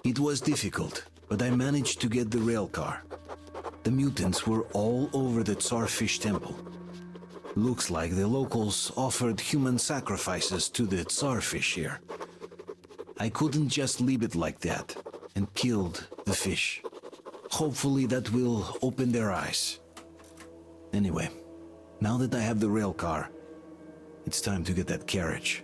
It was difficult, but I managed to get the railcar. The mutants were all over the Tsarfish temple. Looks like the locals offered human sacrifices to the Tsarfish here. I couldn't just leave it like that, and killed the fish. Hopefully that will open their eyes. Anyway, now that I have the railcar, it's time to get that carriage.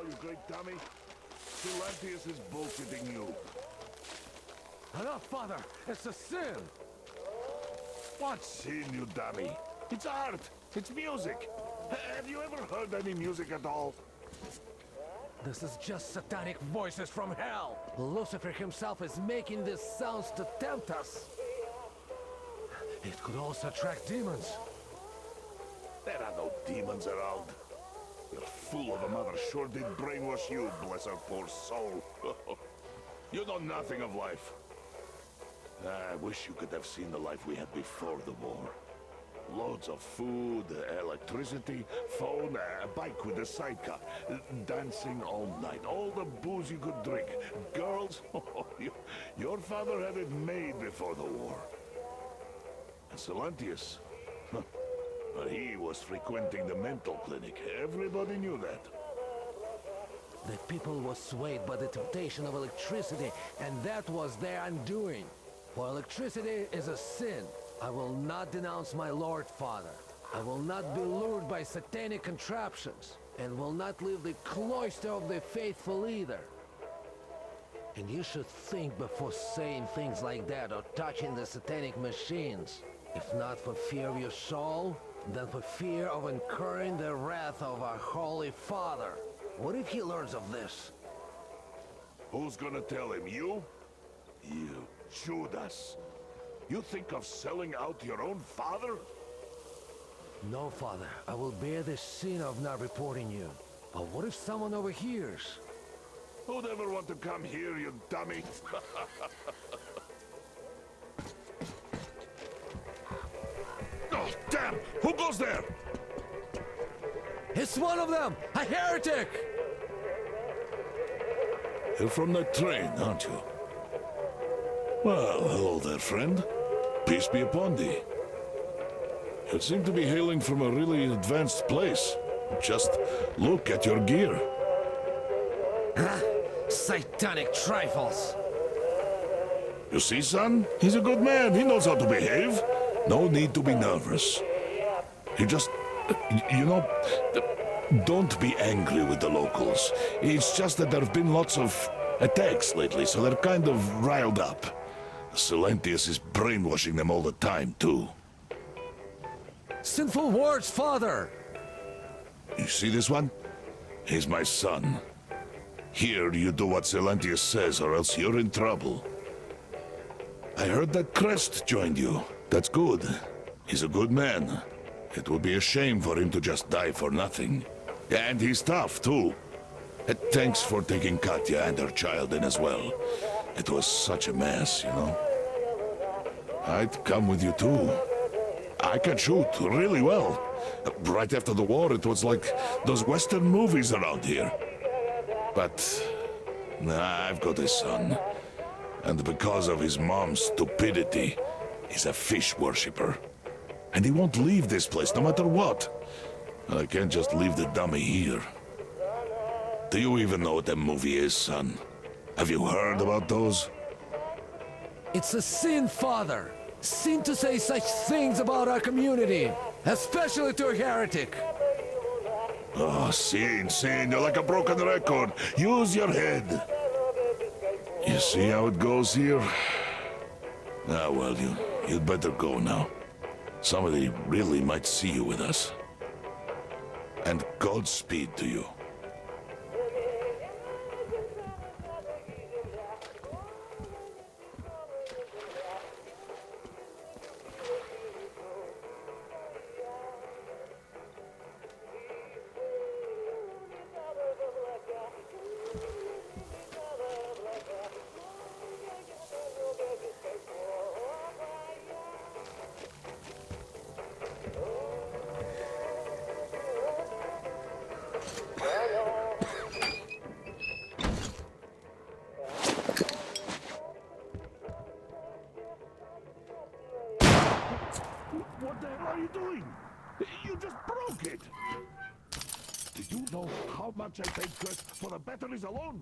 you great dummy. Silantius is bullshitting you. Enough, father! It's a sin! What sin, you dummy? It's art. It's music. Have you ever heard any music at all? This is just satanic voices from hell! Lucifer himself is making these sounds to tempt us! It could also attract demons. There are no demons around. Your fool of a mother sure did brainwash you, bless her poor soul. You know nothing of life. I wish you could have seen the life we had before the war. Loads of food, electricity, phone, a bike with a sidecar, dancing all night, all the booze you could drink, girls. Your father had it made before the war. And Silantius, he was frequenting the mental clinic. Everybody knew that. The people were swayed by the temptation of electricity, and that was their undoing. For electricity is a sin. I will not denounce my Lord Father. I will not be lured by satanic contraptions, and will not leave the cloister of the faithful either. And you should think before saying things like that or touching the satanic machines. If not for fear of your soul, then for fear of incurring the wrath of our Holy Father. What if he learns of this? Who's gonna tell him? You? You Judas. You think of selling out your own father? No, Father. I will bear the sin of not reporting you. But what if someone overhears? Who'd ever want to come here, you dummy? Oh, damn! Who goes there? It's one of them! A heretic! You're from that train, aren't you? Well, hello there, friend. Peace be upon thee. You seem to be hailing from a really advanced place. Just look at your gear. Huh? Satanic trifles! You see, son? He's a good man. He knows how to behave. No need to be nervous. You just... you know... don't be angry with the locals. It's just that there have been lots of attacks lately, so they're kind of riled up. Silantius is brainwashing them all the time, too. Sinful words, Father! You see this one? He's my son. Here you do what Silantius says, or else you're in trouble. I heard that Krest joined you. That's good. He's a good man. It would be a shame for him to just die for nothing. And he's tough, too. Thanks for taking Katya and her child in as well. It was such a mess, you know. I'd come with you, too. I can shoot really well. Right after the war, it was like those Western movies around here. But I've got a son. And because of his mom's stupidity, he's a fish worshipper. And he won't leave this place, no matter what. I can't just leave the dummy here. Do you even know what that movie is, son? Have you heard about those? It's a sin, Father! Sin to say such things about our community, especially to a heretic! Oh, sin, you're like a broken record. Use your head. You see how it goes here? Ah, well, you'd better go now. Somebody really might see you with us. And Godspeed to you. What the hell are you doing? You just broke it! Do you know how much I paid Krest for the batteries alone?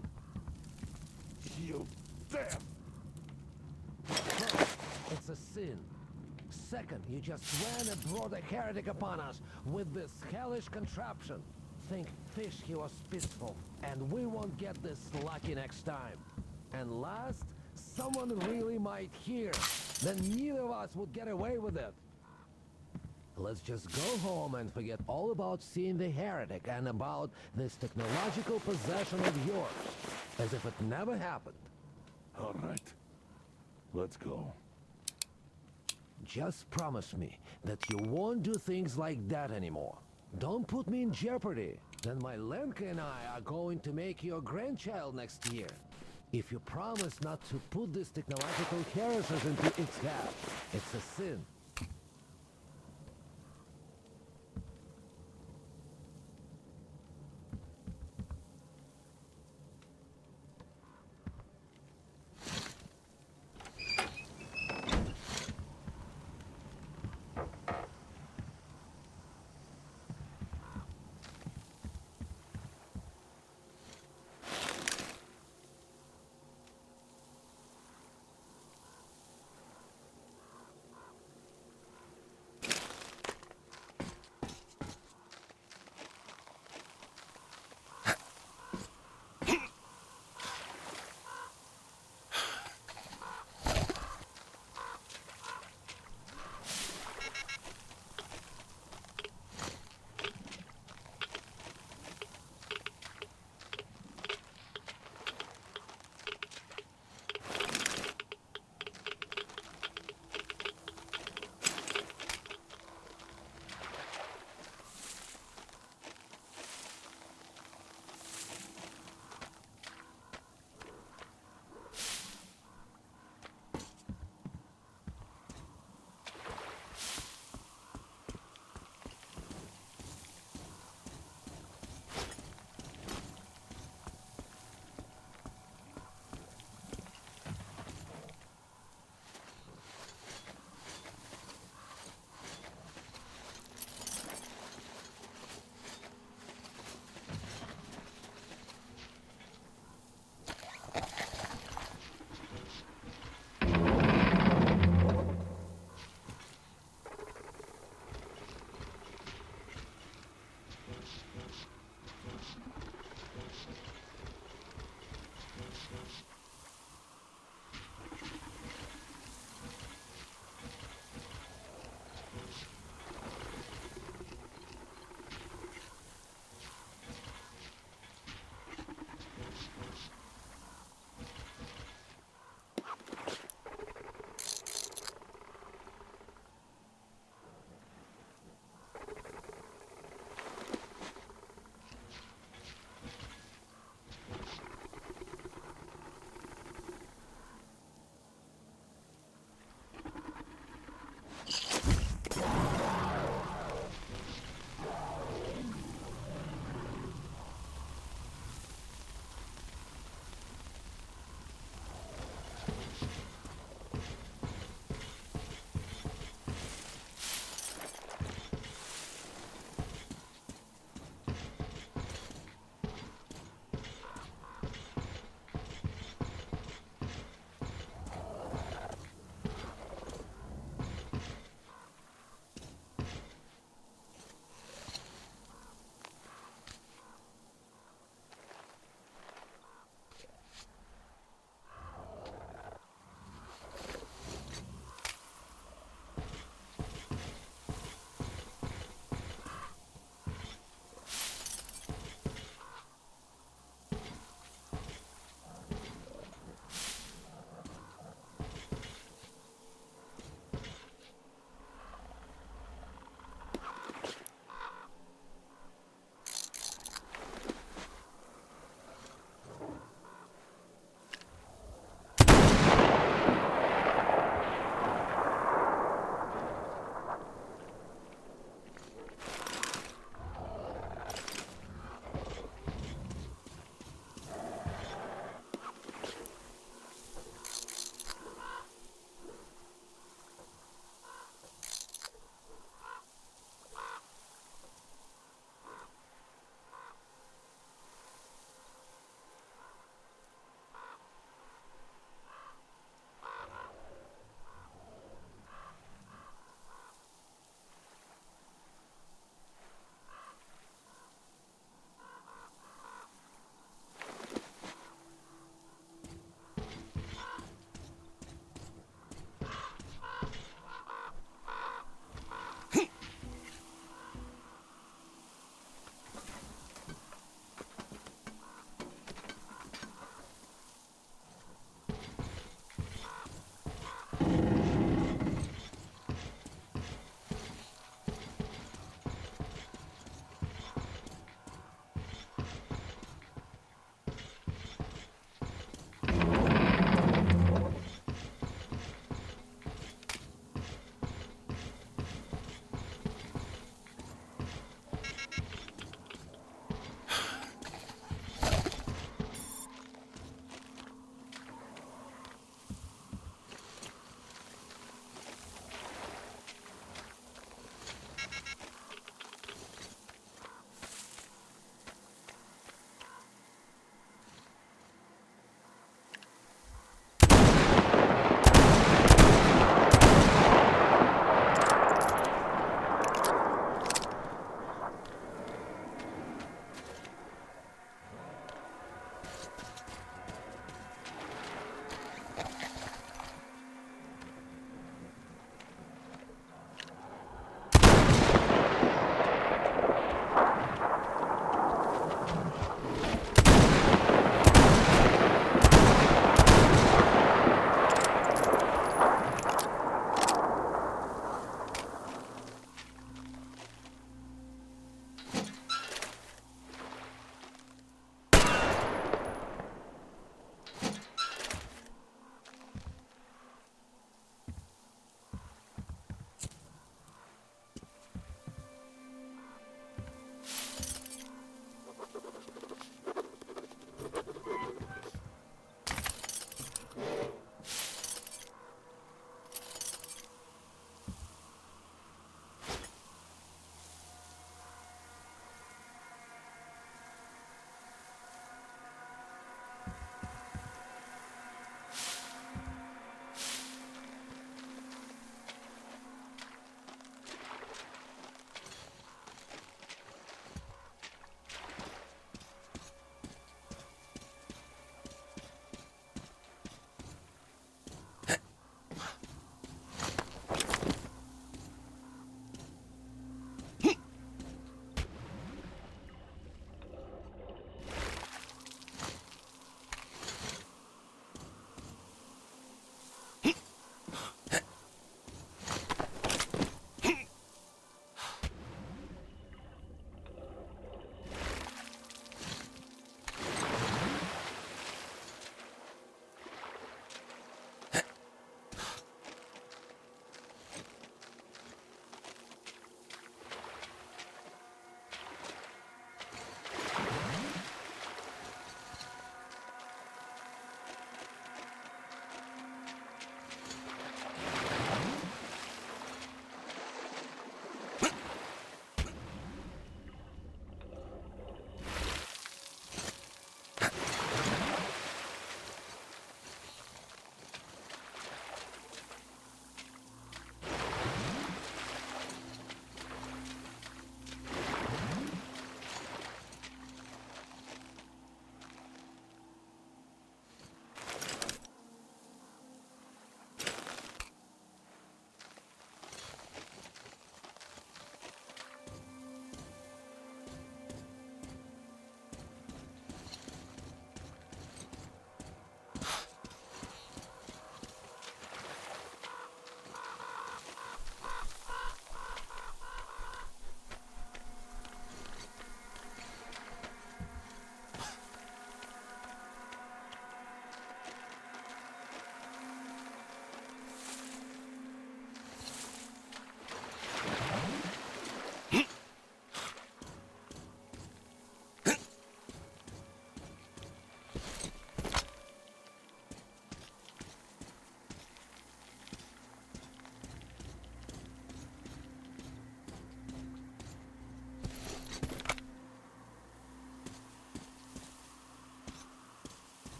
You damn! First, it's a sin. Second, you just ran and brought a heretic upon us with this hellish contraption. think fish he was peaceful, and we won't get this lucky next time. And last, someone really might hear. Then neither of us would get away with it. Let's just go home and forget all about seeing the heretic and about this technological possession of yours, as if it never happened. All right. Let's go. Just promise me that you won't do things like that anymore. Don't put me in jeopardy. Then my Lenka and I are going to make you a grandchild next year. If you promise not to put this technological heresies into its head, it's a sin.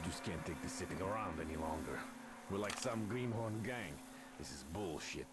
just can't take this sitting around any longer. We're like some greenhorn gang. This is bullshit.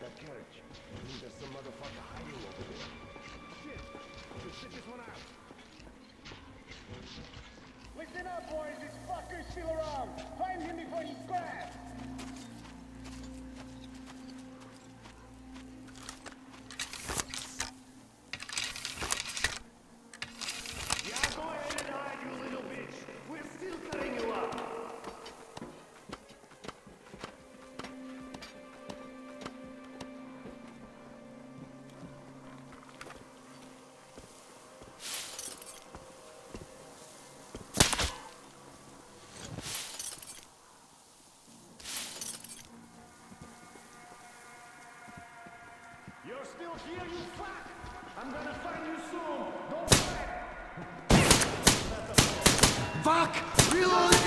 That carriage. I think there's some motherfucker hiding over there. Shit! Just sit this one out. Listen up, boys! This fucker's still around! Find him before he's grabbed! Yeah, go ahead and hide, you little bitch! We're still cutting you up! You're still here, you fuck! I'm gonna find you soon! Don't fight! Fuck! Reloading!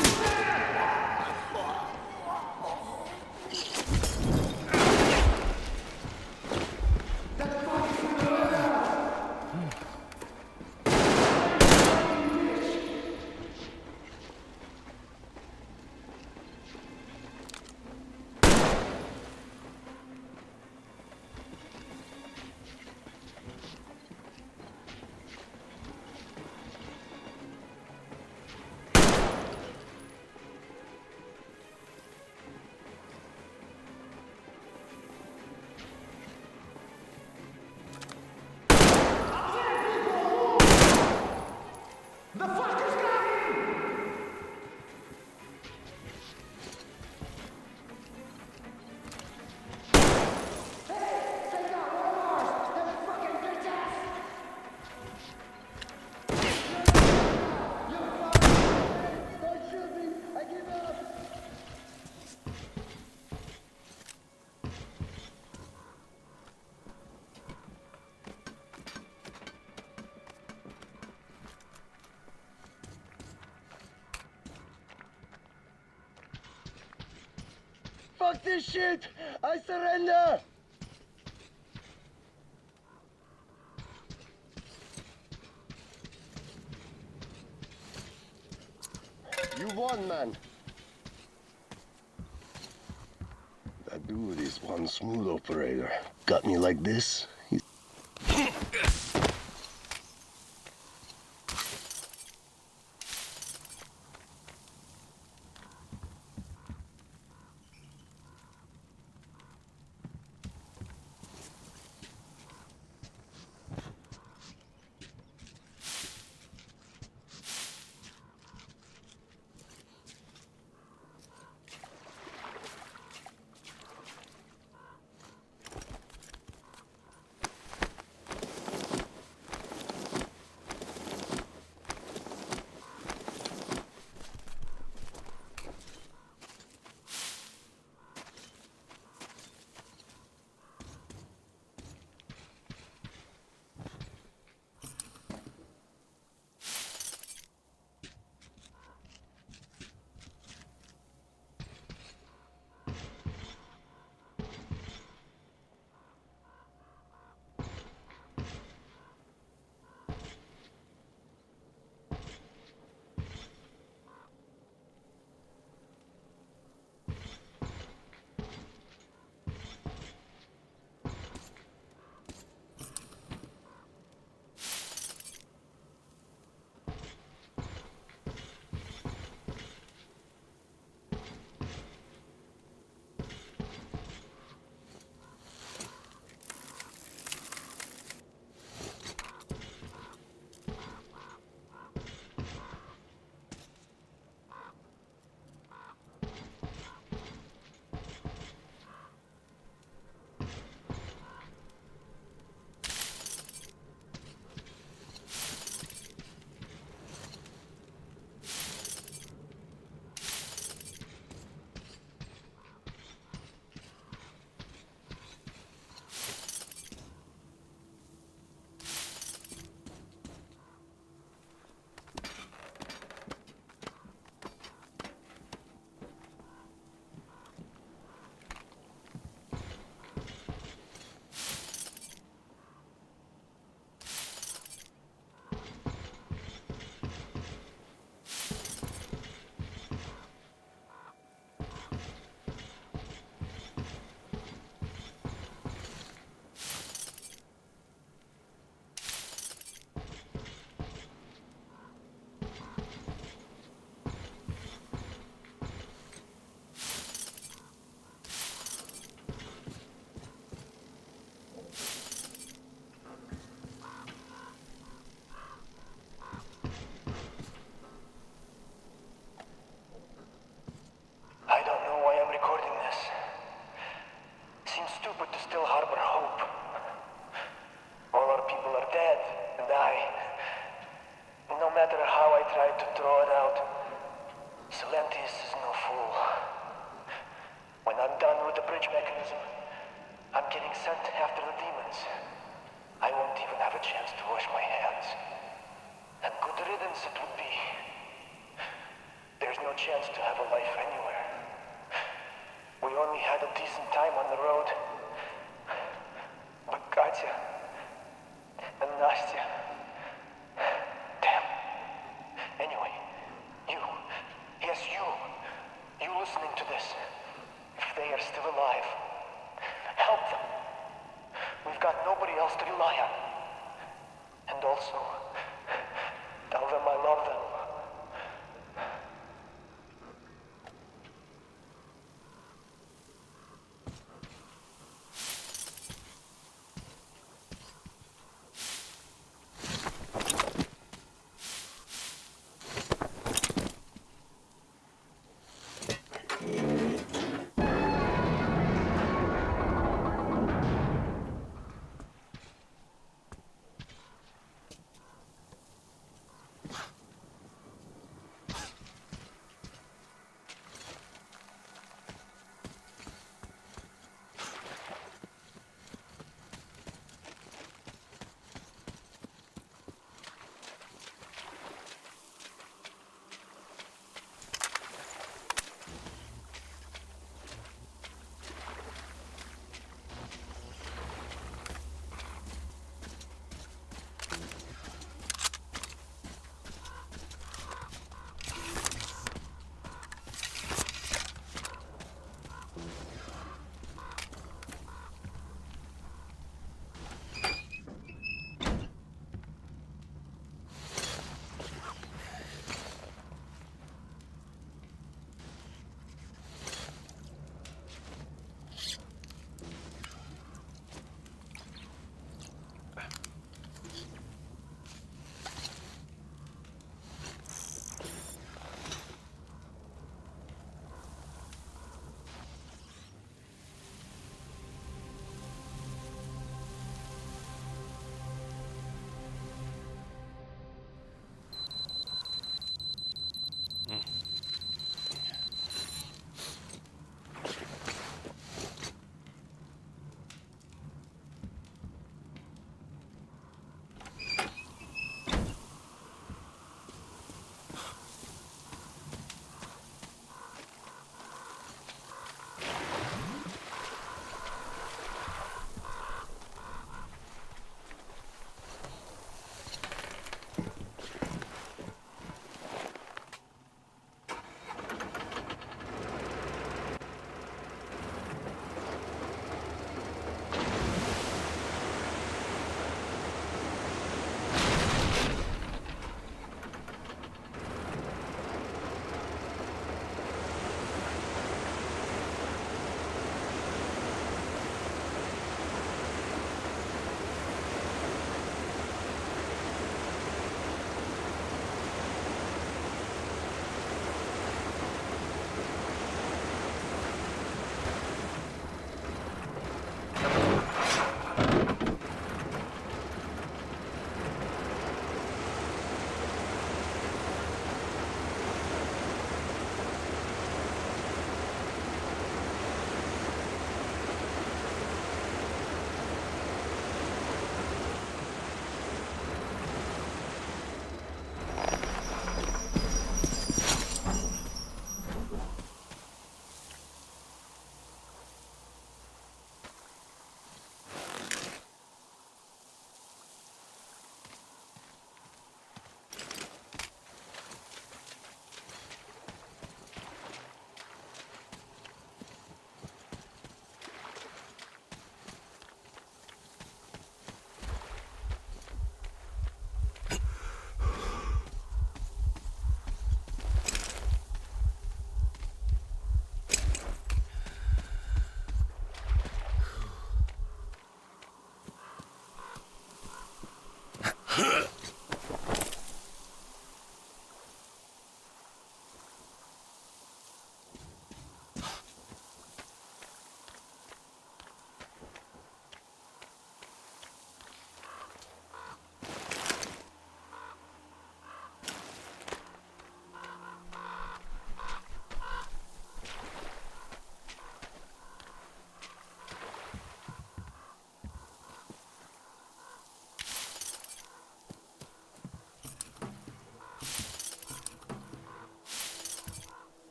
Fuck this shit! I surrender! You won, man. That dude is one smooth operator. Got me like this. stupid to still harbor hope. All our people are dead, and no matter how I try to throw it out, Silantius is no fool. When I'm done with the bridge mechanism, I'm getting sent after the demons. I won't even have a chance to wash my hands. And good riddance it would be. There's no chance to have a life anywhere. We only had a decent time on the road. But Katya and Nastya... Damn. Anyway, yes you listening to this, if they are still alive, help them. We've got nobody else to rely on. And also, tell them I love them.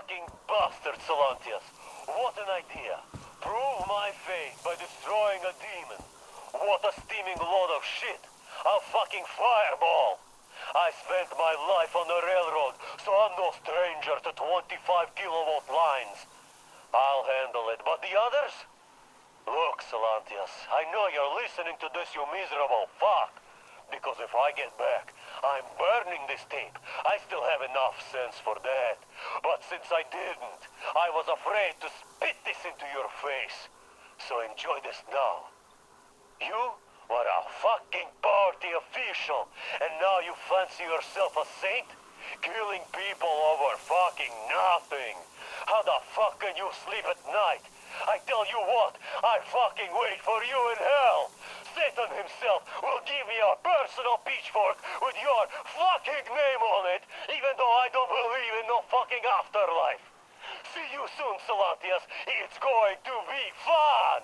fucking bastard, Silantius. What an idea. Prove my faith by destroying a demon. What a steaming load of shit. A fucking fireball. I spent my life on the railroad, so I'm no stranger to 25 kilowatt lines. I'll handle it, but the others? Look, Silantius, I know you're listening to this, you miserable fuck. Because if I get back, I'm burning this tape. I still have enough sense for that. But since I didn't, I was afraid to spit this into your face. So enjoy this now. You were a fucking party official, and now you fancy yourself a saint? Killing people over fucking nothing. How the fuck can you sleep at night? I tell you what, I fucking wait for you in hell. Satan himself will give me a personal pitchfork with your fucking name on it, even though I don't believe in no fucking afterlife. See you soon, Silantius. It's going to be fun!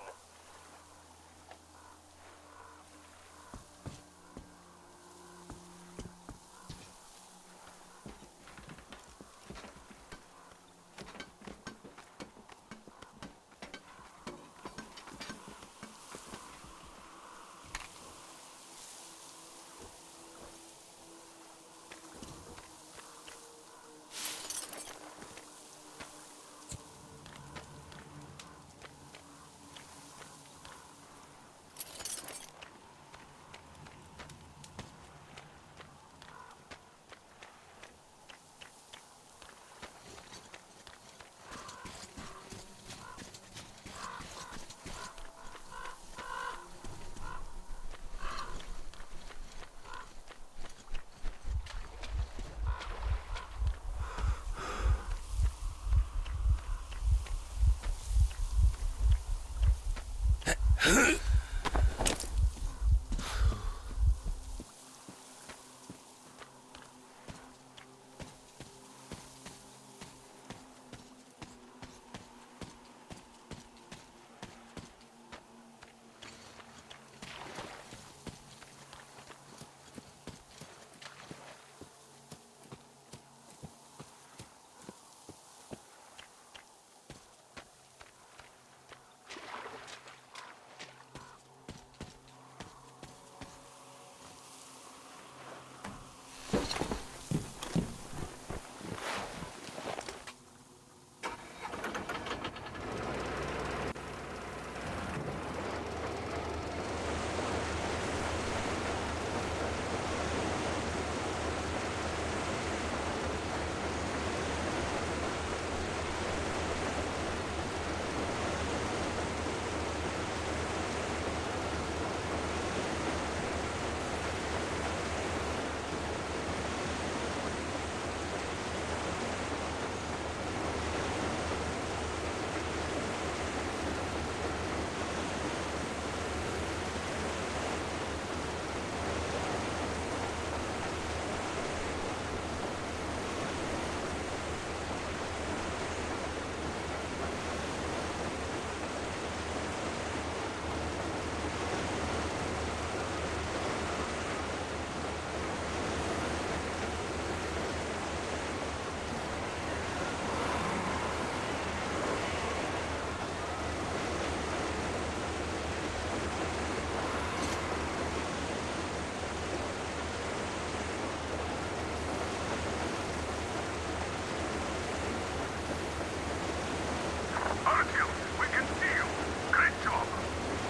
Artyom, we can see you. Great job.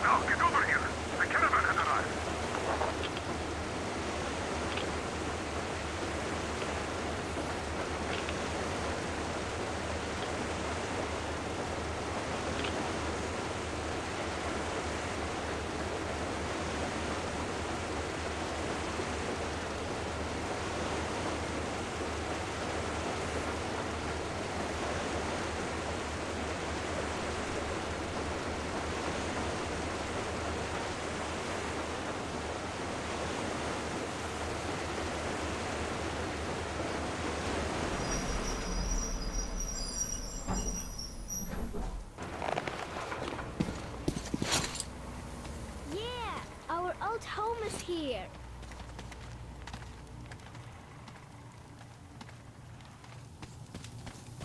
Now get over here. The caravan has arrived. Our old home is here.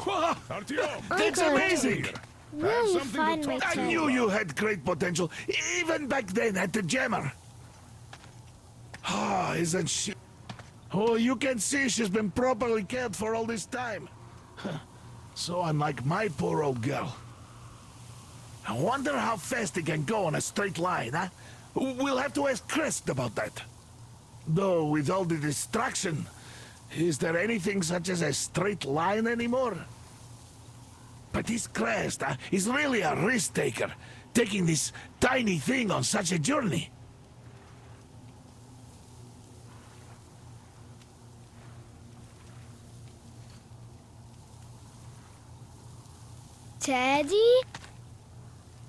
Artyom! That's Uncle, amazing! will you something to find my talk I Teddy? knew you had great potential, even back then at the Jammer. Ah, isn't she... Oh, you can see she's been properly cared for all this time. So unlike my poor old girl. I wonder how fast he can go on a straight line, huh? We'll have to ask Krest about that. Though, with all the distraction, is there anything such as a straight line anymore? But this Krest, is really a risk-taker, taking this tiny thing on such a journey. Teddy?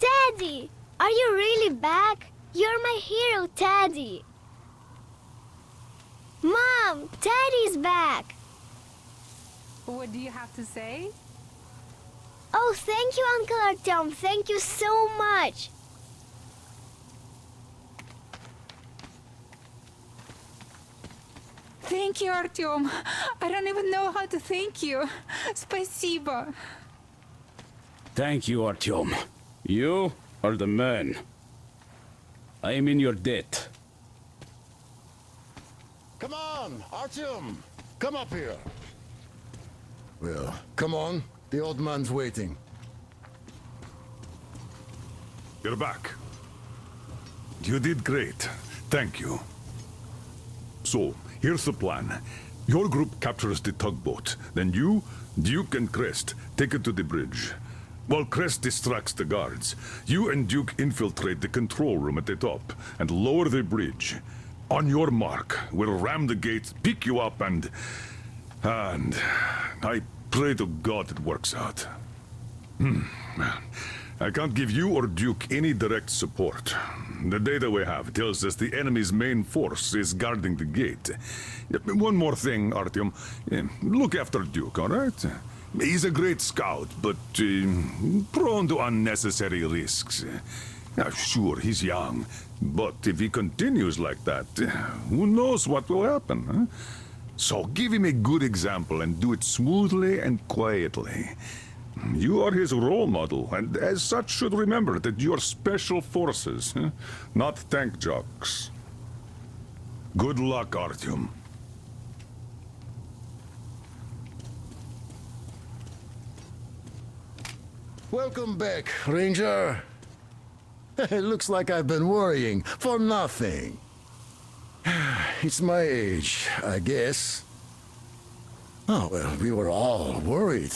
Teddy! Are you really back? You're my hero, Teddy. Mom, Teddy's back. What do you have to say? Oh, thank you, Uncle Artyom. Thank you so much. Thank you, Artyom. I don't even know how to thank you. Спасибо. Thank you, Artyom. You are the man. I am in your debt. Come on, Artyom! Come up here. Well, come on. The old man's waiting. You're back. You did great. Thank you. So, here's the plan. Your group captures the tugboat. Then you, Duke, and Krest take it to the bridge. While Krest distracts the guards, you and Duke infiltrate the control room at the top and lower the bridge. On your mark, we'll ram the gate, pick you up, and I pray to God it works out. I can't give you or Duke any direct support. The data we have tells us the enemy's main force is guarding the gate. One more thing, Artyom. Look after Duke, all right? He's a great scout, but prone to unnecessary risks. Sure, he's young, but if he continues like that, who knows what will happen, huh? So give him a good example and do it smoothly and quietly. You are his role model, and as such should remember that you are special forces, huh? Not tank jocks. Good luck, Artyom. Welcome back, Ranger. It looks like I've been worrying for nothing. It's my age, I guess. Oh, well, we were all worried.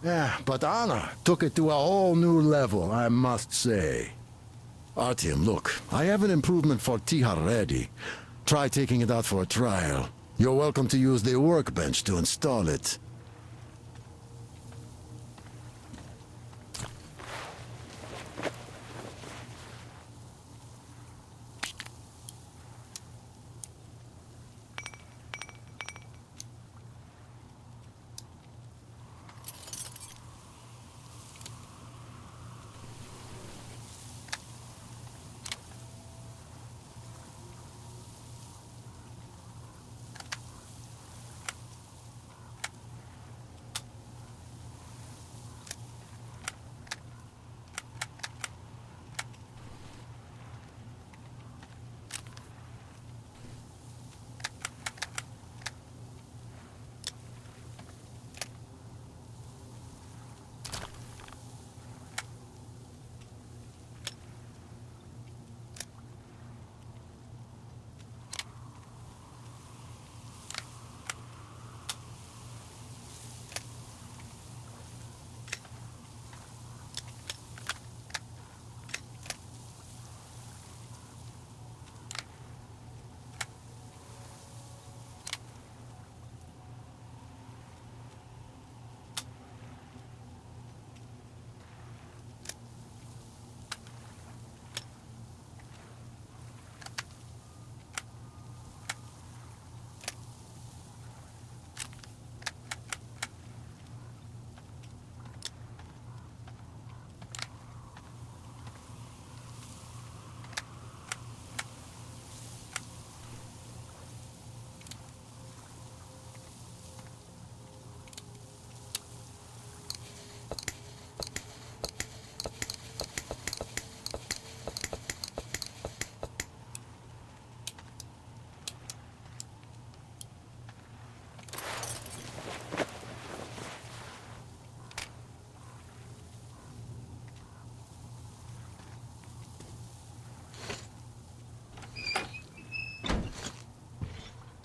Yeah, but Anna took it to a whole new level, I must say. Artyom, look, I have an improvement for Tihar ready. Try taking it out for a trial. You're welcome to use the workbench to install it.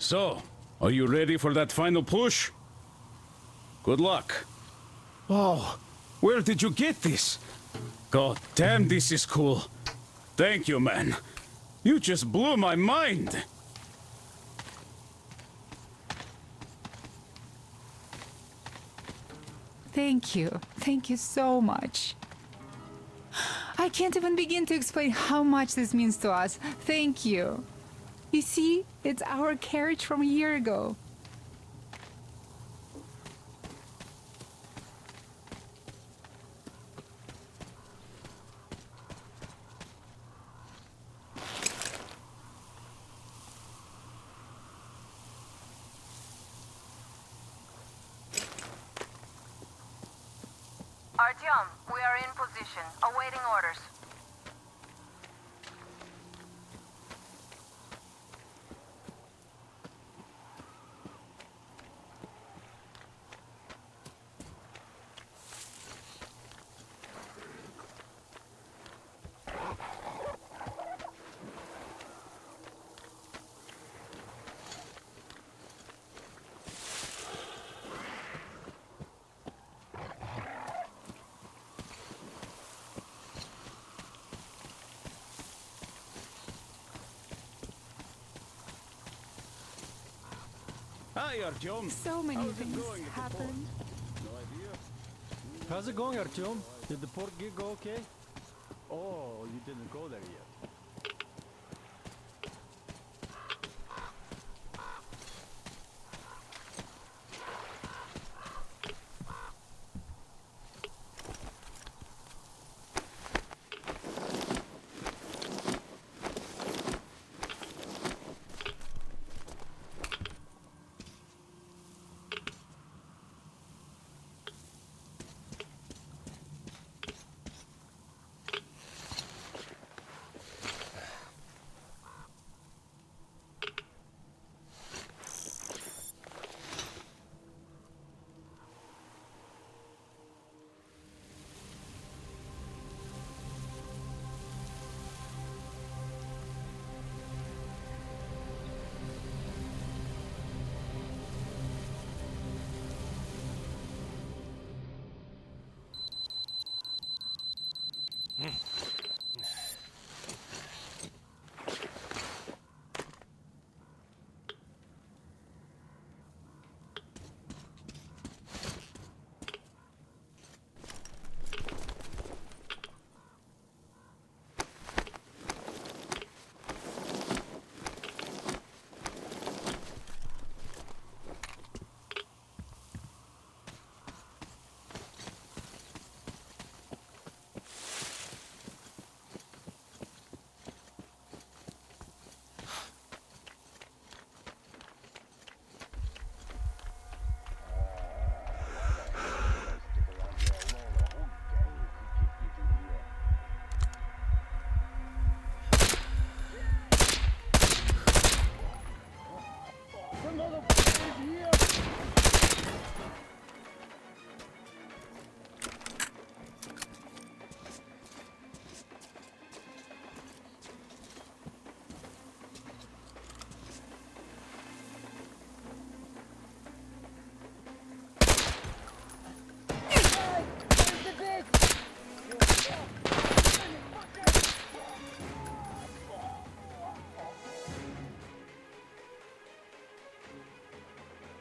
So, are you ready for that final push? Good luck. Oh, where did you get this? God damn, this is cool. Thank you, man. You just blew my mind. Thank you. Thank you so much. I can't even begin to explain how much this means to us. Thank you. You see, it's our carriage from a year ago. Artyom, we are in position, awaiting orders. Hi, Artyom. So many things happened. How's it going, Artyom? Did the port gig go okay? Oh, you didn't go there yet.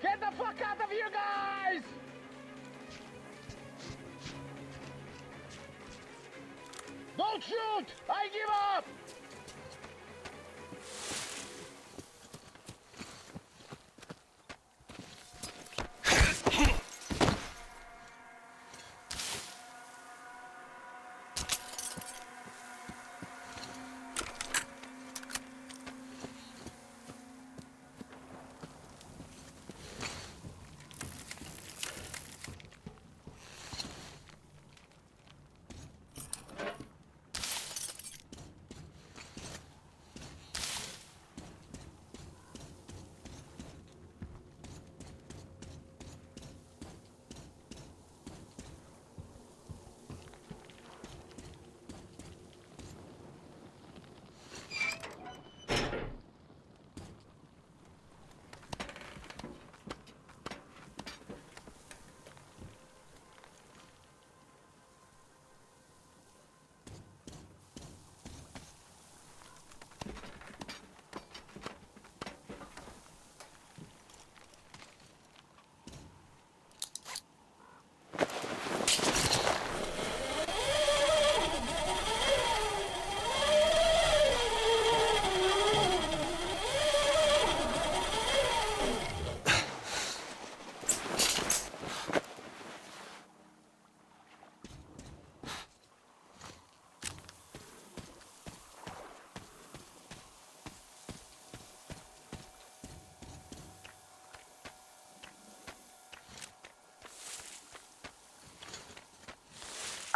Get the fuck out of here, guys! Don't shoot! I give up!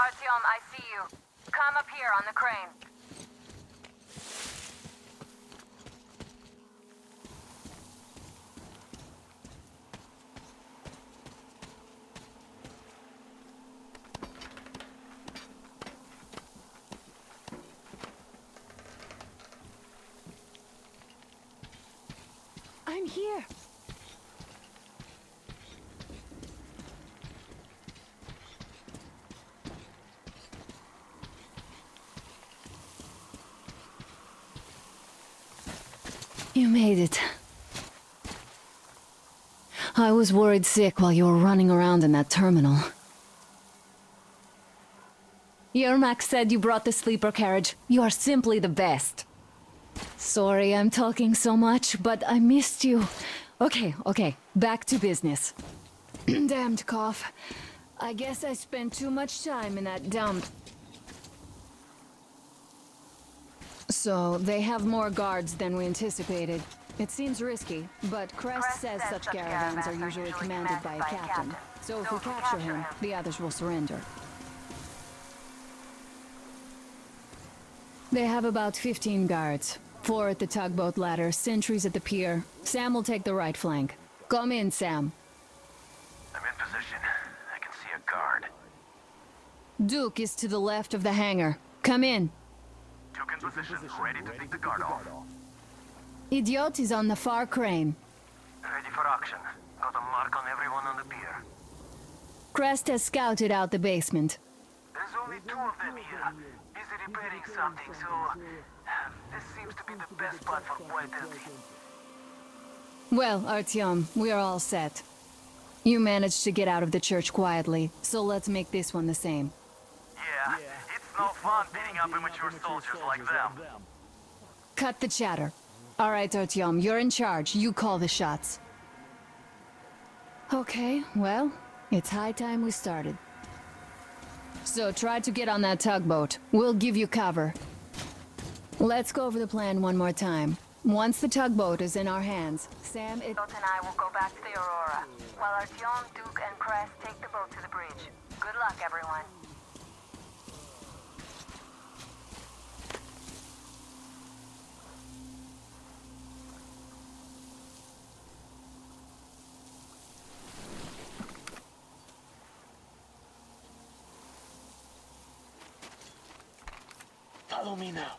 Artyom, I see you. Come up here on the crane. I'm here. You made it. I was worried sick while you were running around in that terminal. Yermak said you brought the sleeper carriage. You are simply the best. Sorry I'm talking so much, but I missed you. Okay, back to business. Damned cough. I guess I spent too much time in that dump. So, they have more guards than we anticipated. It seems risky, but Krest says such caravans are usually commanded by a captain. So if we capture him, the others will surrender. They have about 15 guards. 4 at the tugboat ladder, sentries at the pier. Sam will take the right flank. Come in, Sam. I'm in position. I can see a guard. Duke is to the left of the hangar. Come in. Duke in position, ready to take the guard off. Idiot is on the far crane. Ready for action. Got a mark on everyone on the pier. Krest has scouted out the basement. There's only 2 of them here. Busy repairing something, so... this seems to be the best spot for quiet entry. Well, Artyom, we are all set. You managed to get out of the church quietly, so let's make this one the same. Yeah, it's no fun beating up immature soldiers like them. Cut the chatter. All right, Artyom, you're in charge. You call the shots. Okay, well, it's high time we started. So try to get on that tugboat. We'll give you cover. Let's go over the plan one more time. Once the tugboat is in our hands, Sam, and I will go back to the Aurora, while Artyom, Duke, and Krest take the boat to the bridge. Good luck, everyone. Follow me now.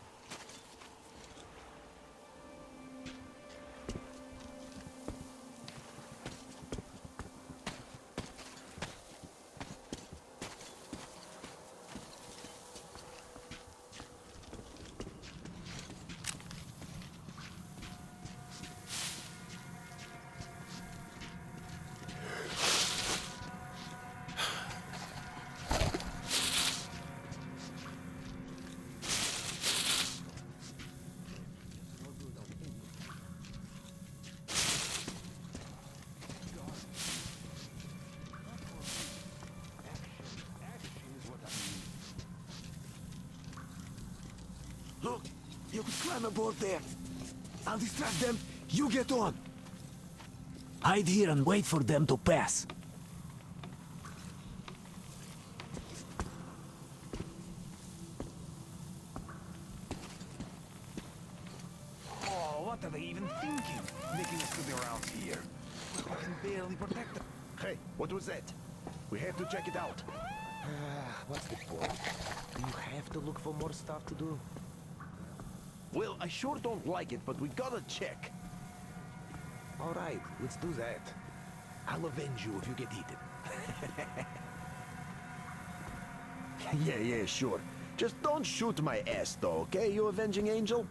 Look, you could climb aboard there. I'll distract them, you get on. Hide here and wait for them to pass. Oh, what are they even thinking? Making us to be around here. I can barely protect them. Hey, what was that? We have to check it out. What's the point? Do you have to look for more stuff to do? Well, I sure don't like it, but we gotta check. All right, let's do that. I'll avenge you if you get eaten. Yeah, sure. Just don't shoot my ass, though, okay, you avenging angel?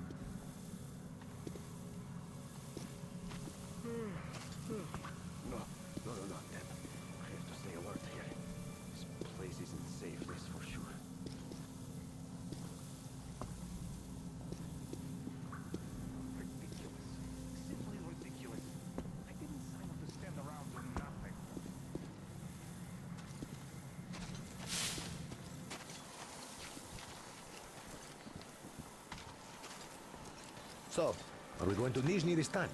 No, damn. I have to stay alert here. This place isn't safe, that's for sure. Ridiculous. Simply ridiculous. I didn't sign up to stand around doing nothing. So, are we going to Nizhny this time?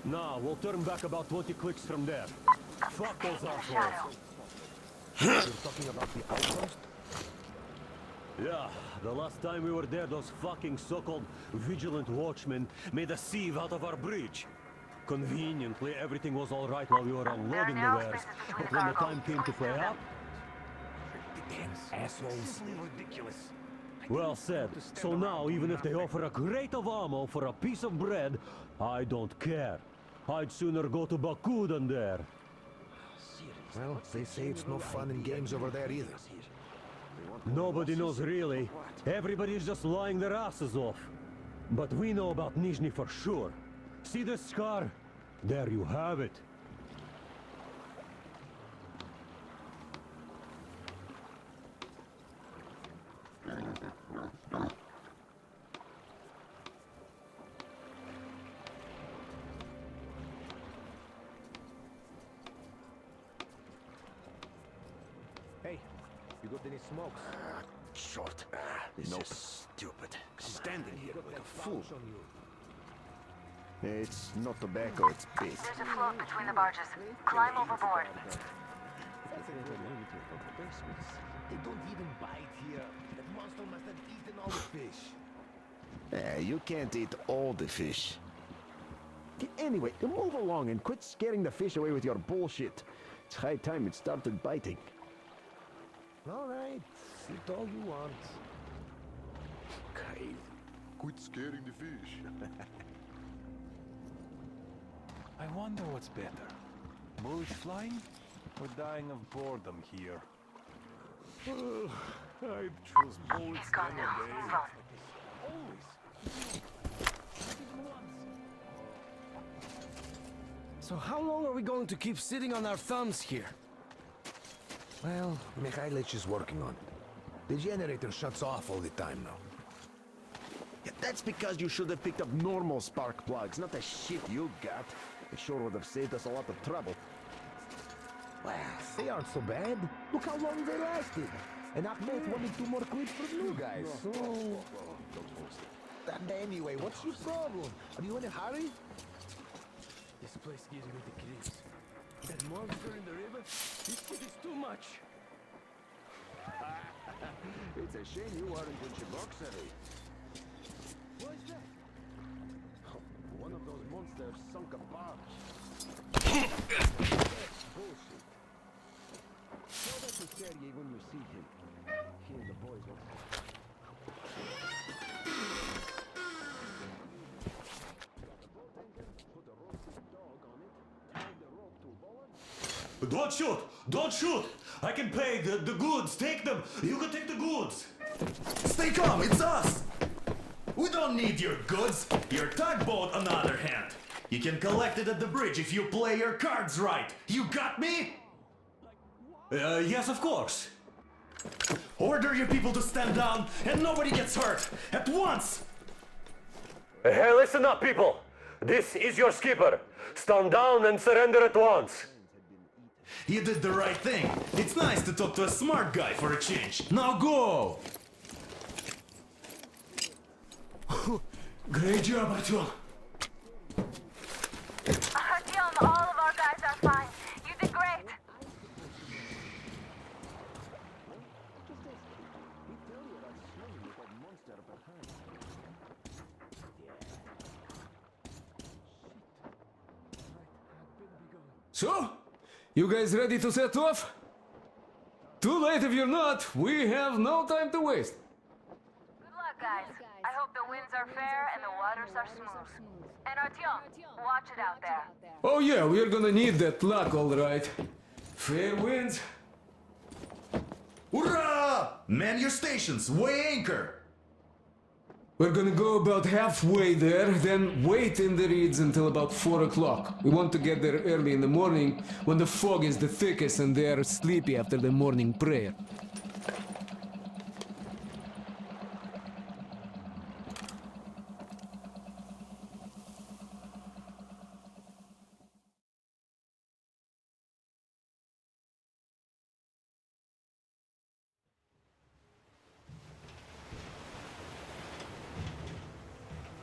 Nah, we'll turn back about 20 clicks from there. Fuck those assholes. You're talking about the outpost? Yeah, the last time we were there, those fucking so-called vigilant watchmen made a sieve out of our bridge. Conveniently, everything was all right while we were unloading the wares, but when the time came to pay up... Damn assholes. Ridiculous. Well said. So now, even if they offer a crate of ammo for a piece of bread, I don't care. I'd sooner go to Baku than there. Well, they say it's no fun in games over there either. Nobody knows really. Everybody's just lying their asses off. But we know about Nizhny for sure. See this scar? There you have it. Hey, you got any smokes? Short. This is stupid. Standing here like a fool. It's not tobacco, it's bait. There's a float between the barges. Climb overboard. They don't even bite here. That monster must have eaten all the fish. You can't eat all the fish. Anyway, move along and quit scaring the fish away with your bullshit. It's high time it started biting. All right, eat all you want. Okay. Quit scaring the fish. I wonder what's better. Bullets flying or dying of boredom here? I choose bullets He's gone now. Move on. So how long are we going to keep sitting on our thumbs here? Well, Mikhailych is working on it. The generator shuts off all the time now. Yeah, that's because you should have picked up normal spark plugs, not the shit you got. It sure would have saved us a lot of trouble. Well, they aren't so bad. Look how long they lasted. And Ahmed wanted 2 more quid from you guys, so... And anyway, what's your problem? Are you in a hurry? This place gives me the creeps. That monster in the river? This kid is too much. It's a shame you aren't in Chiboxery. What is that? One of those monsters sunk a barge. Bullshit. Tell that to Sergei when you see him. He and the boys will... Don't shoot! Don't shoot! I can pay the goods. Take them. You can take the goods. Stay calm, it's us! We don't need your goods. Your tugboat, on the other hand. You can collect it at the bridge if you play your cards right. You got me? Yes, of course. Order your people to stand down and nobody gets hurt. At once! Hey, listen up, people. This is your skipper. Stand down and surrender at once. You did the right thing. It's nice to talk to a smart guy for a change. Now go! Great job, Artyom. Artyom, all of our guys are fine. You did great. So, you guys ready to set off? Too late if you're not. We have no time to waste. Good luck, guys. I hope the winds are fair and the waters are smooth. And Artyom, watch it out there. Oh yeah, we're gonna need that luck, all right. Fair winds. Hurrah! Man your stations, weigh anchor! We're gonna go about halfway there, then wait in the reeds until about 4 o'clock. We want to get there early in the morning, when the fog is the thickest and they are sleepy after the morning prayer.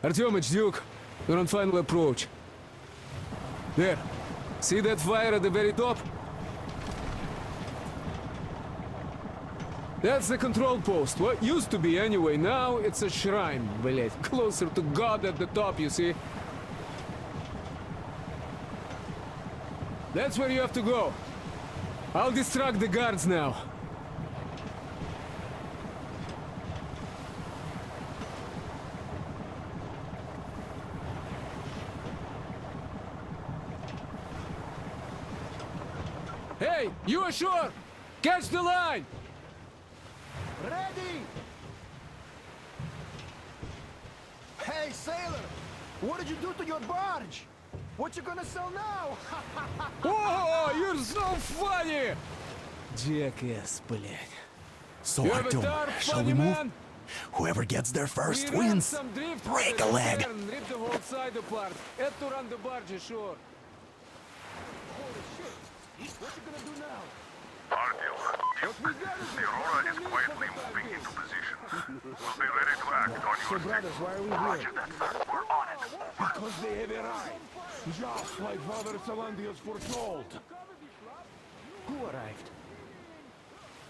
Artyom, it's Duke. We're on final approach. There. See that fire at the very top? That's the control post. What used to be anyway. Now it's a shrine, блять. Closer to God at the top, you see. That's where you have to go. I'll distract the guards now. Hey, you ashore! Catch the line! Ready! Hey, sailor! What did you do to your barge? What you gonna sell now? Oh, you're so funny! Jackass, блядь. So, Artyom, shall we move? Whoever gets there first wins. Break a leg. Rip the whole side apart. And to run the barge ashore. Holy shit! What you gonna do now? Artyom, the Aurora is quietly moving into position. We'll be ready to act on your brothers, why are we Roger that, sir. We're on it. Because they have arrived. Just like Father Silantius foretold. Who arrived?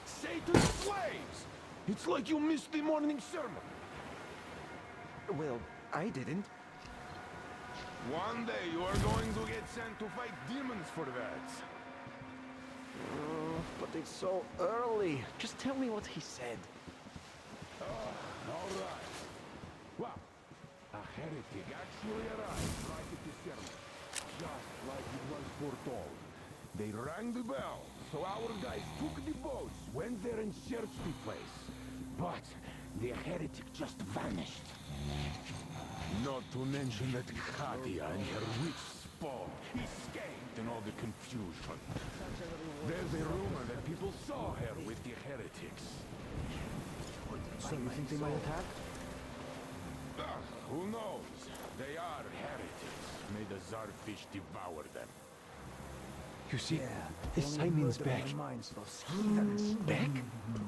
Satan's slaves! It's like you missed the morning sermon. Well, I didn't. One day you are going to get sent to fight demons for that. But it's so early. Just tell me what he said. All right. Well, a heretic actually arrived right at the sermon, just like it was foretold. They rang the bell, so our guys took the boats, went there and searched the place. But the heretic just vanished. Not to mention that Katya and her witch spawn escaped in all the confusion. There's a rumor that people saw her with the heretics. So you think they might attack? Who knows? They are heretics. May the Czarfish devour them. You see, Simon's back. Back?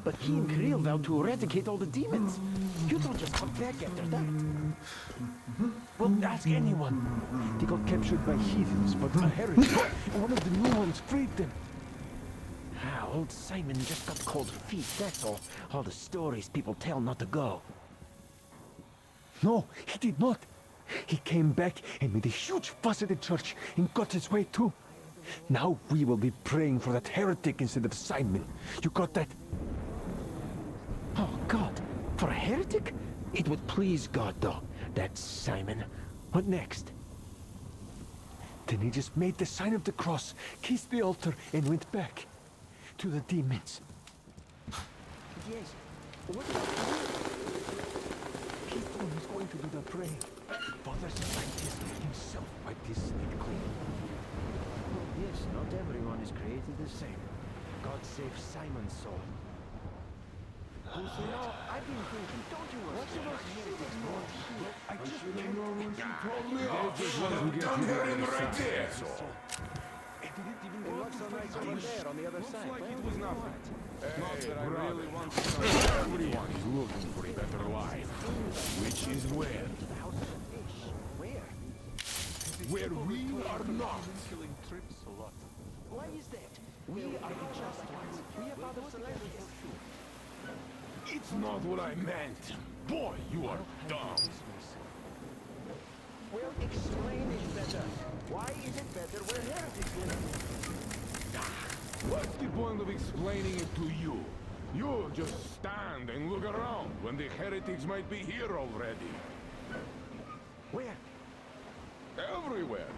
But he and Kirill vowed to eradicate all the demons. You don't just come back after that. Well, ask anyone. They got captured by heathens, but a heretic, one of the new ones freed them. Ah, old Simon just got cold feet, that's all. All the stories people tell not to go. No, he did not. He came back and made a huge fuss at the church and got his way too. Now we will be praying for that heretic instead of Simon. You got that? Oh, God. For a heretic? It would please God, though. That's Simon. What next? Then he just made the sign of the cross, kissed the altar, and went back to the demons. Yes. What? He's the one who's going to do the praying. Father Silantius himself wiped his slate clean. Yes, not everyone is created the same. God save Simon's soul. You know, I've been thinking, don't you worry. What's the most heretics want here? I just know when she told me Don't hear him right there. It didn't even go what's so nice over there on the other side? Like it was nothing. Not that I really want to know. Everyone is looking for a better life. Which is where? Where we are not. Why is that? We are the just ones. We have Father Silantius. It's not what I meant. Boy, you are dumb. Well, explain it better. Why is it better where heretics live? What's the point of explaining it to you? You just stand and look around when the heretics might be here already. Where? Everywhere.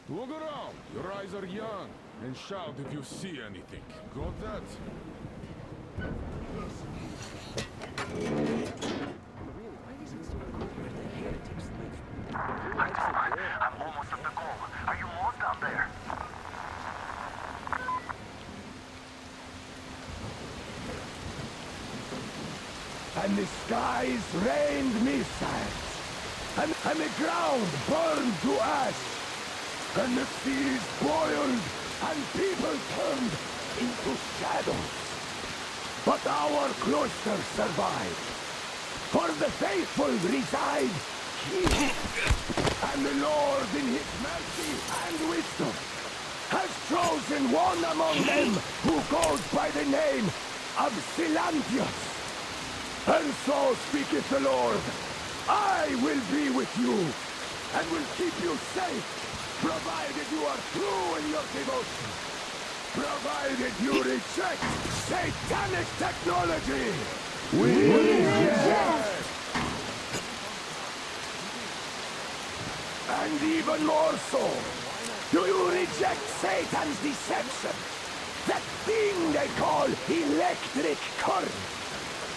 Look around. Your eyes are young. And shout if you see anything. Got that? I'm almost at the goal. Are you lost down there? And the skies rained missiles. And the ground burned to ash. And the seas boiled. And people turned into shadows. But our cloister survived. For the faithful reside here. And the Lord in his mercy and wisdom has chosen one among them who goes by the name of Silantius. And so speaketh the Lord, I will be with you, and will keep you safe, provided you are true in your devotion. Provided you reject satanic technology. We reject! And even more so, do you reject Satan's deception? That thing they call electric current.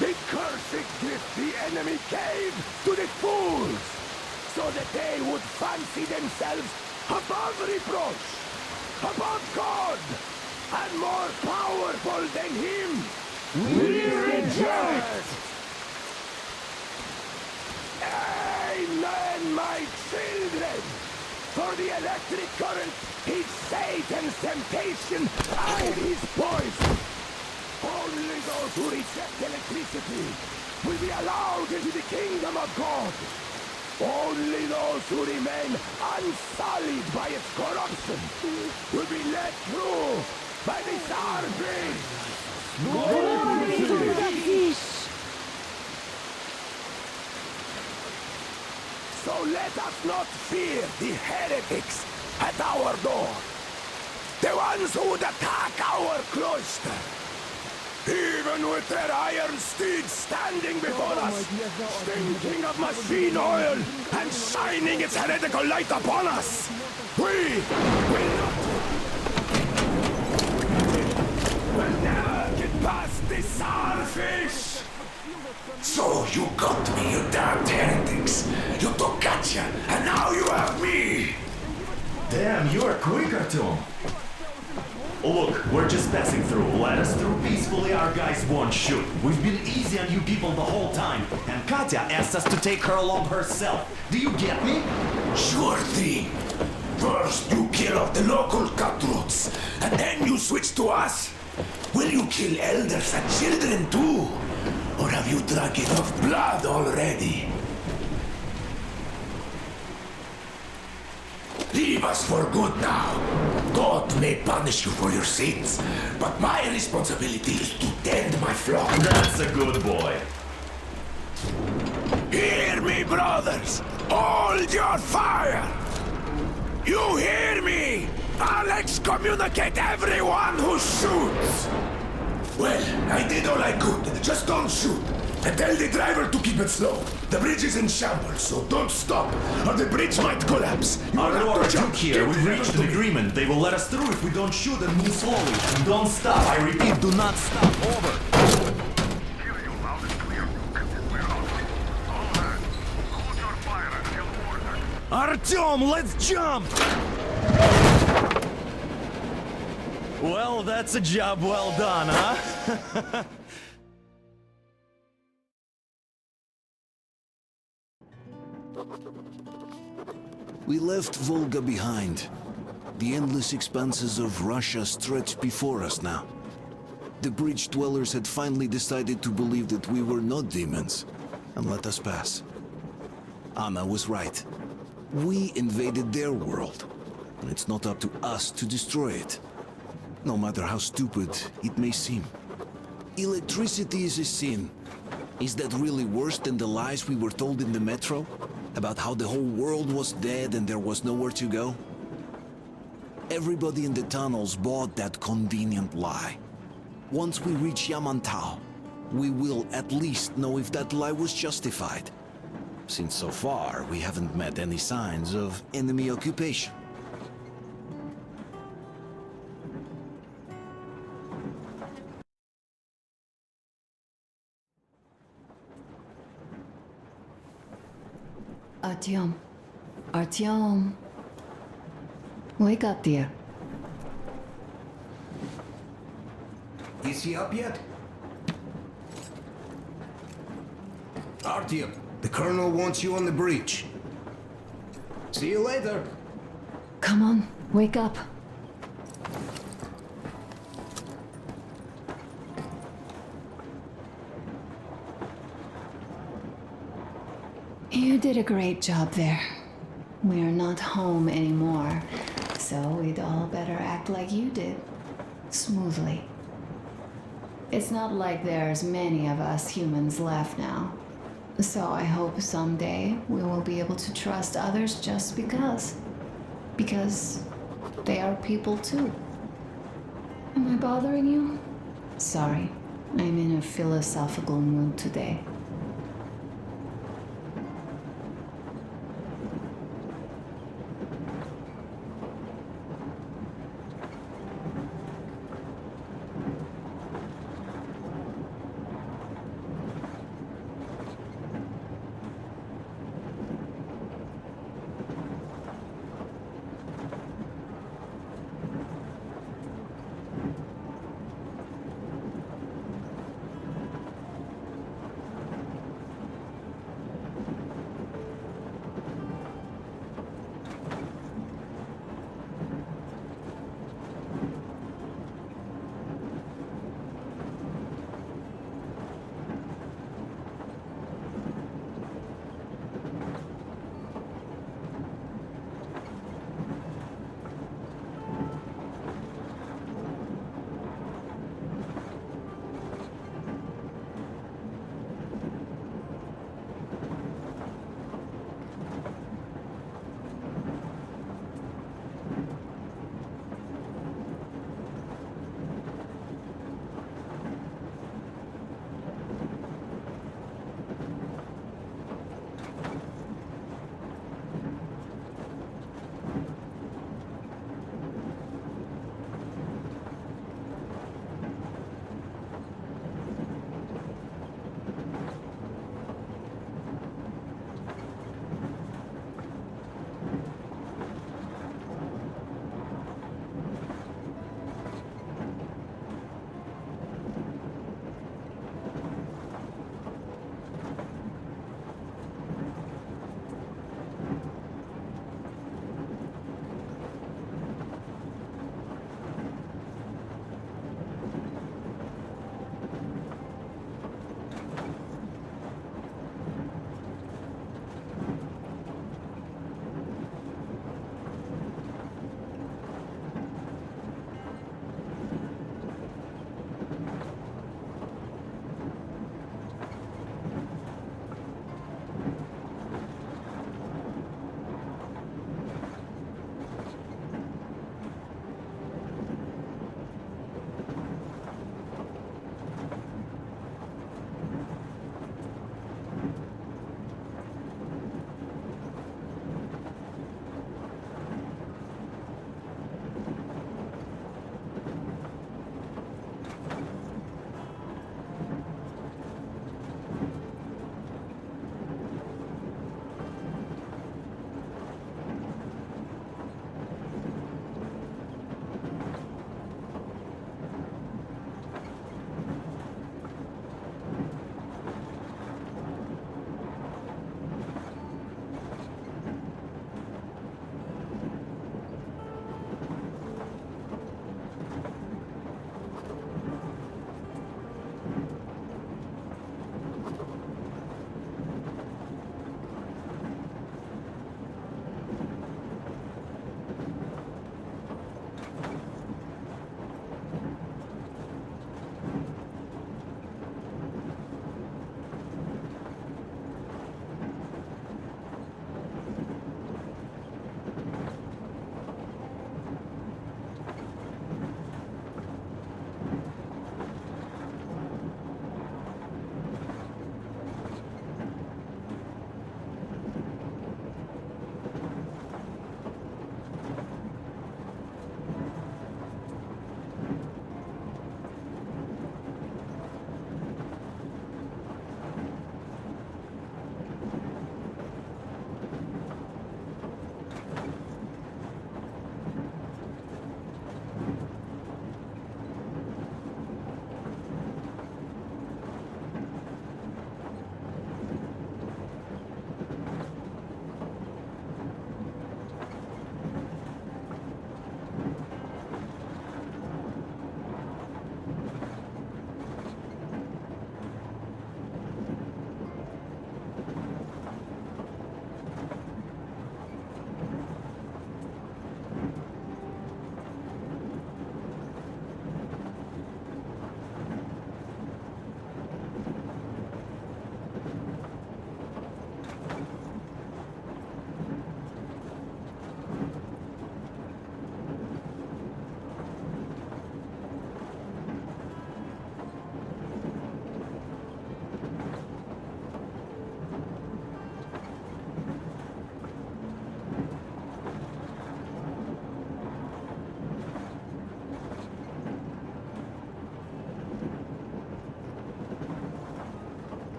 The cursed gift the enemy gave to the fools, so that they would fancy themselves above reproach, above God, and more powerful than Him. We reject! Amen, my children! For the electric current is Satan's temptation and his poison. Only those who reject electricity will be allowed into the kingdom of God. Only those who remain unsullied by its corruption will be led through by the starfish. Glory to the fish! So let us not fear the heretics at our door. The ones who would attack our cloister. Even with their iron steeds standing before us, stinking of machine oil and shining its heretical light upon us, we will never get past the starfish! So you got me, you damned heretics! You took Katya, and now you have me! Damn, you're quick, Artyom. Look, we're just passing through. Let us through peacefully, our guys won't shoot. We've been easy on you people the whole time, and Katya asked us to take her along herself. Do you get me? Sure thing. First you kill off the local cutthroats, and then you switch to us. Will you kill elders and children too? Or have you drunk enough blood already? Leave us for good now. God may punish you for your sins, but my responsibility is to tend my flock. That's a good boy. Hear me, brothers! Hold your fire! You hear me? I'll excommunicate everyone who shoots! Well, I did all I could. Just don't shoot. And tell the driver to keep it slow. The bridge is in shambles, so don't stop, or the bridge might collapse. Aurora, Duke here. We've reached an agreement. They will let us through if we don't shoot and move slowly. And don't stop. I repeat, do not stop. Over. Artyom, let's jump! Well, that's a job well done, huh? We left Volga behind. The endless expanses of Russia stretched before us now. The bridge dwellers had finally decided to believe that we were not demons, and let us pass. Anna was right. We invaded their world, and it's not up to us to destroy it. No matter how stupid it may seem. Electricity is a sin. Is that really worse than the lies we were told in the metro? About how the whole world was dead and there was nowhere to go? Everybody in the tunnels bought that convenient lie. Once we reach Yamantau, we will at least know if that lie was justified. Since so far, we haven't met any signs of enemy occupation. Artyom. Artyom. Wake up, dear. Is he up yet? Artyom, the colonel wants you on the breach. See you later. Come on, wake up. You did a great job there. We're not home anymore, so we'd all better act like you did. Smoothly. It's not like there's many of us humans left now. So I hope someday we will be able to trust others just because. Because they are people too. Am I bothering you? Sorry, I'm in a philosophical mood today.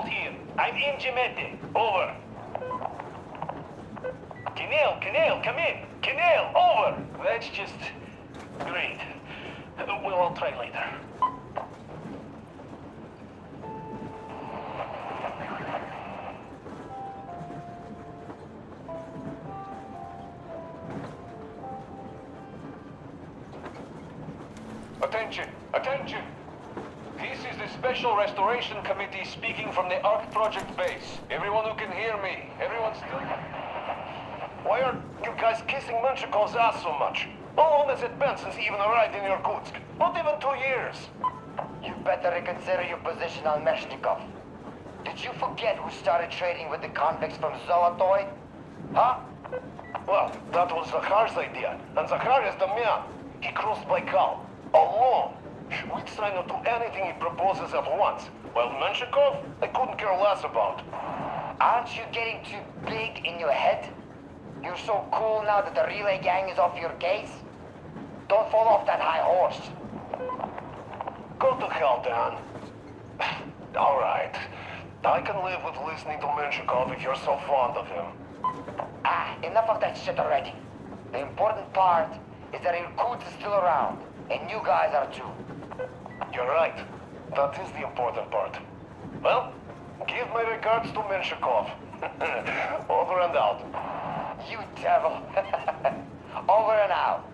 hold here. I'm in Gemete. Over. Canal, come in. Canal, over. That's just great. We'll all try later. Attention! Attention! This is the Special Restoration Committee speaking from the Ark Project base. Everyone who can hear me, everyone still... Why are you guys kissing Menshikov's ass so much? How long has it been since he even arrived in Irkutsk? Not even 2 years. You better reconsider your position on Meshnikov. Did you forget who started trading with the convicts from Zolotoy? Huh? Well, that was Zakhar's idea, and Zakhar is the man. He crossed Baikal, alone. We'd sign up to anything he proposes at once. While Menshikov, I couldn't care less about. Aren't you getting too big in your head? You're so cool now that the relay gang is off your case? Don't fall off that high horse. Go to hell, Dan. All right. I can live with listening to Menshikov if you're so fond of him. Enough of that shit already. The important part is that Irkutsk is still around, and you guys are too. You're right. That is the important part. Well, give my regards to Menshikov. Over and out. You devil. Over and out.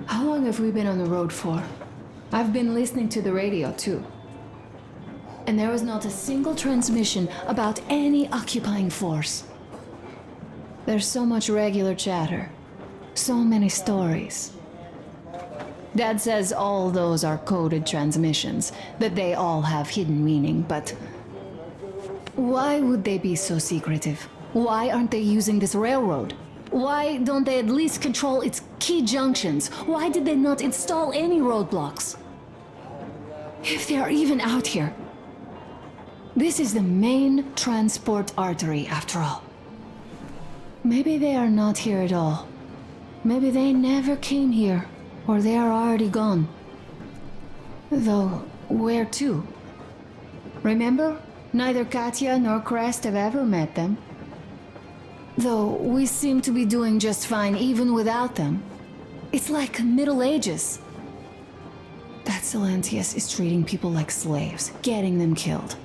How long have we been on the road for? I've been listening to the radio too. And there was not a single transmission about any occupying force. There's so much regular chatter. So many stories. Dad says all those are coded transmissions, that they all have hidden meaning, but why would they be so secretive? Why aren't they using this railroad? Why don't they at least control its key junctions? Why did they not install any roadblocks? If they are even out here. This is the main transport artery, after all. Maybe they are not here at all. Maybe they never came here, or they are already gone. Though, where to? Remember? Neither Katya nor Krest have ever met them. Though we seem to be doing just fine even without them. It's like Middle Ages. That Silantius is treating people like slaves, getting them killed.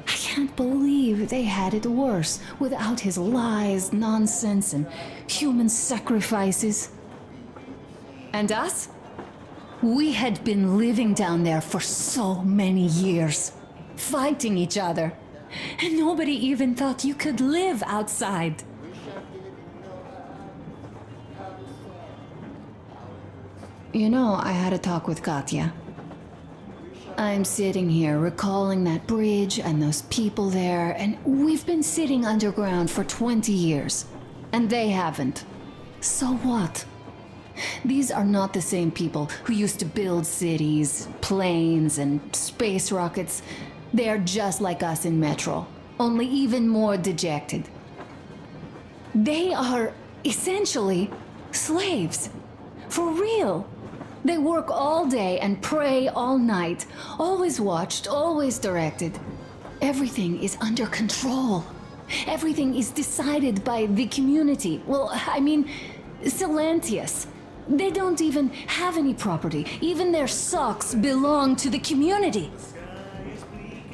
I can't believe they had it worse without his lies, nonsense, and human sacrifices. And us? We had been living down there for so many years, fighting each other. And nobody even thought you could live outside. You know, I had a talk with Katya. I'm sitting here recalling that bridge and those people there, and we've been sitting underground for 20 years. And they haven't. So what? These are not the same people who used to build cities, planes, and space rockets. They are just like us in Metro, only even more dejected. They are essentially slaves. For real. They work all day and pray all night, always watched, always directed. Everything is under control. Everything is decided by the community. Well, I mean, Silantius. They don't even have any property. Even their socks belong to the community.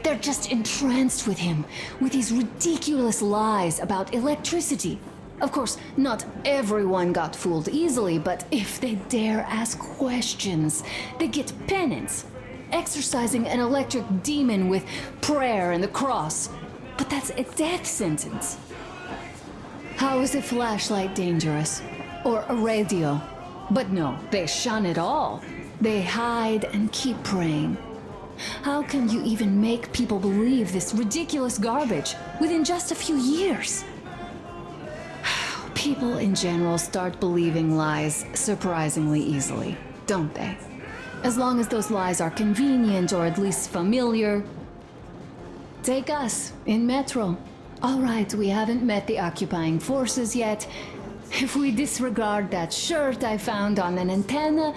They're just entranced with him, with his ridiculous lies about electricity. Of course, not everyone got fooled easily, but if they dare ask questions, they get penance. Exorcising an electric demon with prayer and the cross. But that's a death sentence. How is a flashlight dangerous? Or a radio? But no, they shun it all. They hide and keep praying. How can you even make people believe this ridiculous garbage within just a few years? People in general start believing lies surprisingly easily, don't they? As long as those lies are convenient or at least familiar. Take us, in Metro. All right, we haven't met the occupying forces yet. If we disregard that shirt I found on an antenna...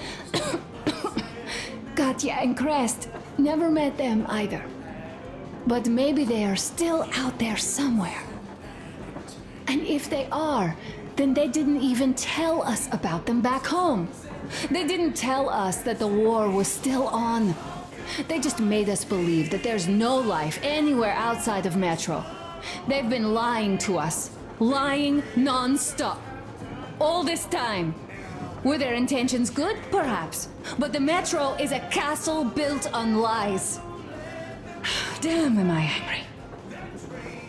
Katya and Krest, never met them either. But maybe they are still out there somewhere. And if they are, then they didn't even tell us about them back home. They didn't tell us that the war was still on. They just made us believe that there's no life anywhere outside of Metro. They've been lying to us. Lying non-stop. All this time. Were their intentions good? Perhaps. But the Metro is a castle built on lies. Damn, am I angry.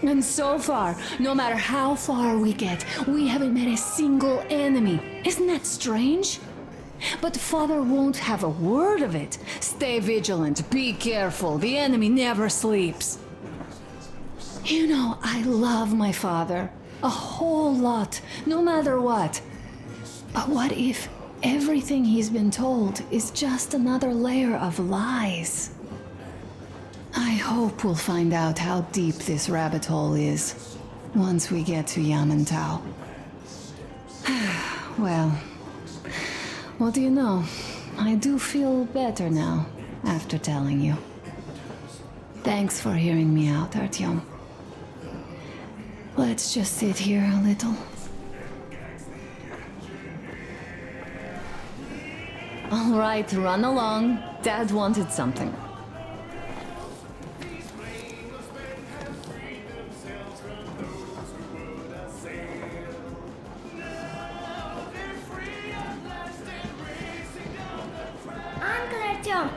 And so far, no matter how far we get, we haven't met a single enemy. Isn't that strange? But Father won't have a word of it. Stay vigilant, be careful, the enemy never sleeps. You know, I love my father. A whole lot, no matter what. But what if everything he's been told is just another layer of lies? I hope we'll find out how deep this rabbit hole is once we get to Yamantau. Well... what do you know? I do feel better now, after telling you. Thanks for hearing me out, Artyom. Let's just sit here a little. All right, run along. Dad wanted something.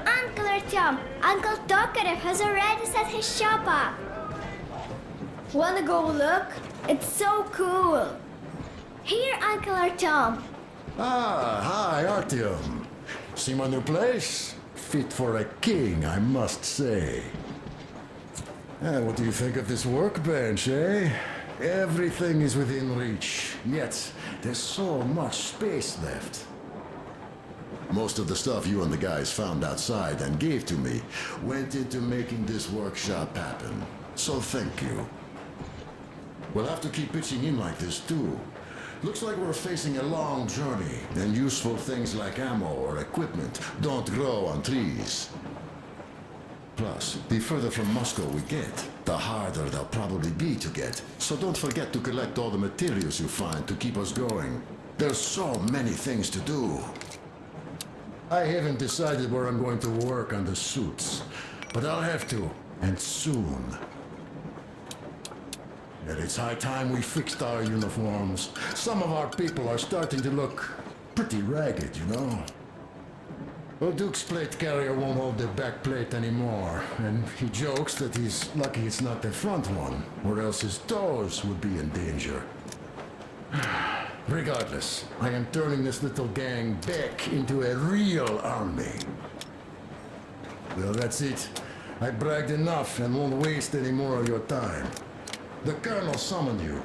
Uncle Artyom, Uncle Tokarev has already set his shop up. Wanna go look? It's so cool. Here, Uncle Artyom. Ah, hi, Artyom. See my new place? Fit for a king, I must say. What do you think of this workbench, eh? Everything is within reach, yet there's so much space left. Most of the stuff you and the guys found outside and gave to me went into making this workshop happen. So thank you. We'll have to keep pitching in like this too. Looks like we're facing a long journey, and useful things like ammo or equipment don't grow on trees. Plus, the further from Moscow we get, the harder they'll probably be to get. So don't forget to collect all the materials you find to keep us going. There's so many things to do. I haven't decided where I'm going to work on the suits, but I'll have to, and soon. And it's high time we fixed our uniforms. Some of our people are starting to look pretty ragged, you know. Well, Duke's plate carrier won't hold the back plate anymore, and he jokes that he's lucky it's not the front one, or else his toes would be in danger. Regardless, I am turning this little gang back into a real army. Well, that's it. I bragged enough and won't waste any more of your time. The Colonel summoned you.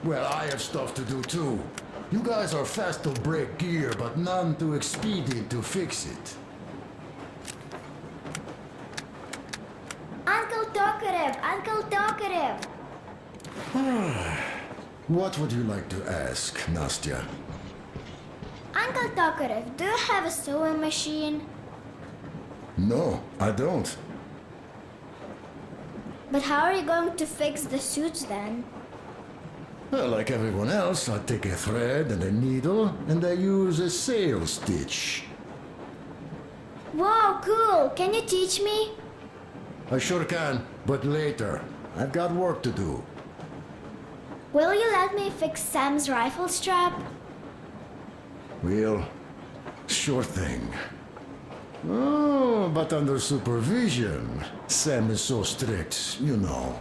Well, I have stuff to do too. You guys are fast to break gear, but none too expedient to fix it. Uncle Tokarev! Uncle Tokarev! What would you like to ask, Nastya? Uncle Tokarev, do you have a sewing machine? No, I don't. But how are you going to fix the suits then? Well, like everyone else, I take a thread and a needle, and I use a sail stitch. Wow, cool! Can you teach me? I sure can, but later. I've got work to do. Will you let me fix Sam's rifle strap? Well, sure thing. Oh, but under supervision. Sam is so strict, you know.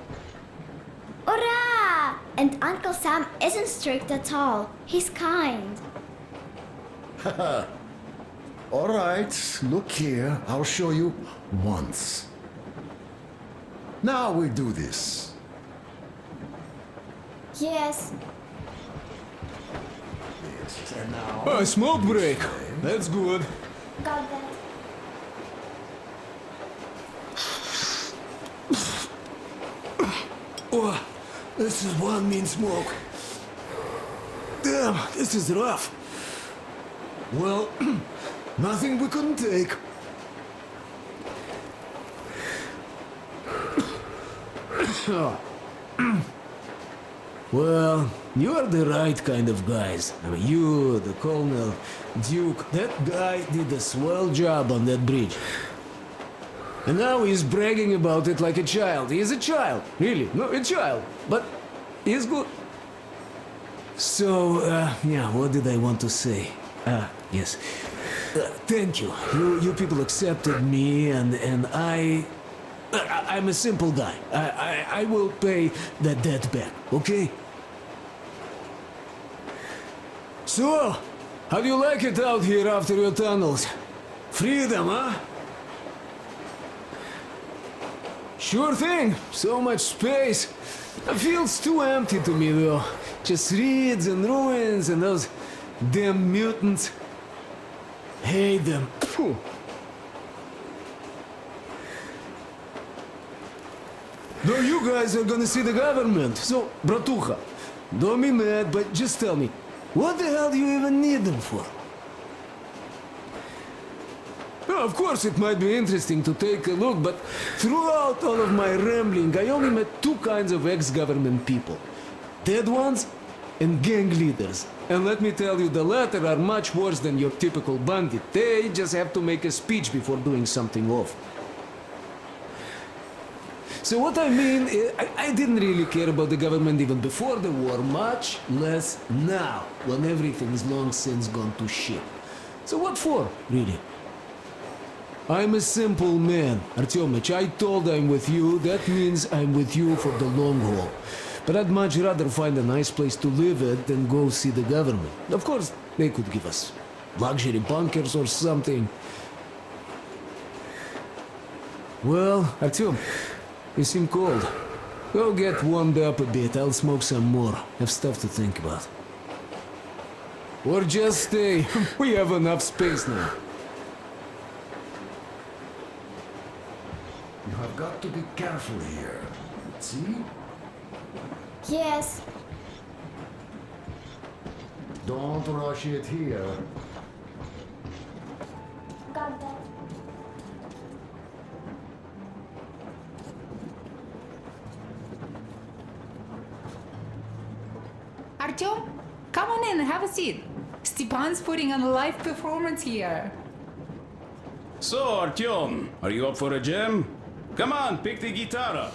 Hurrah! And Uncle Sam isn't strict at all. He's kind. Haha. All right, look here. I'll show you once. Now we do this. Yes. A smoke break. That's good. Got that. Oh, this is one mean smoke. Damn, this is rough. Well, nothing we couldn't take. Well, you are the right kind of guys. I mean, you, the Colonel, Duke, that guy did a swell job on that bridge. And now he's bragging about it like a child. He is a child, really. No, a child. But he's good. So, yeah, what did I want to say? Yes. Thank you. You people accepted me, and I'm a simple guy. I will pay that debt back, okay? So, how do you like it out here after your tunnels? Freedom, huh? Sure thing. So much space. It feels too empty to me, though. Just reeds and ruins and those damn mutants. Hate them. Phew. Though you guys are gonna see the government, so, bratucha, don't be mad, but just tell me, what the hell do you even need them for? Well, of course, it might be interesting to take a look, but throughout all of my rambling, I only met two kinds of ex-government people. Dead ones and gang leaders. And let me tell you, the latter are much worse than your typical bandit. They just have to make a speech before doing something off. So what I mean, I didn't really care about the government even before the war, much less now, when everything's long since gone to shit. So what for, really? I'm a simple man, Artyomich. I told I'm with you, that means I'm with you for the long haul. But I'd much rather find a nice place to live at than go see the government. Of course, they could give us luxury bunkers or something. Well, Artyom, you seem cold. Go get warmed up a bit, I'll smoke some more. Have stuff to think about. Or just stay. We have enough space now. You have got to be careful here. See? Yes. Don't rush it here. Got that. Artyom, come on in and have a seat. Stepan's putting on a live performance here. So, Artyom, are you up for a jam? Come on, pick the guitar up.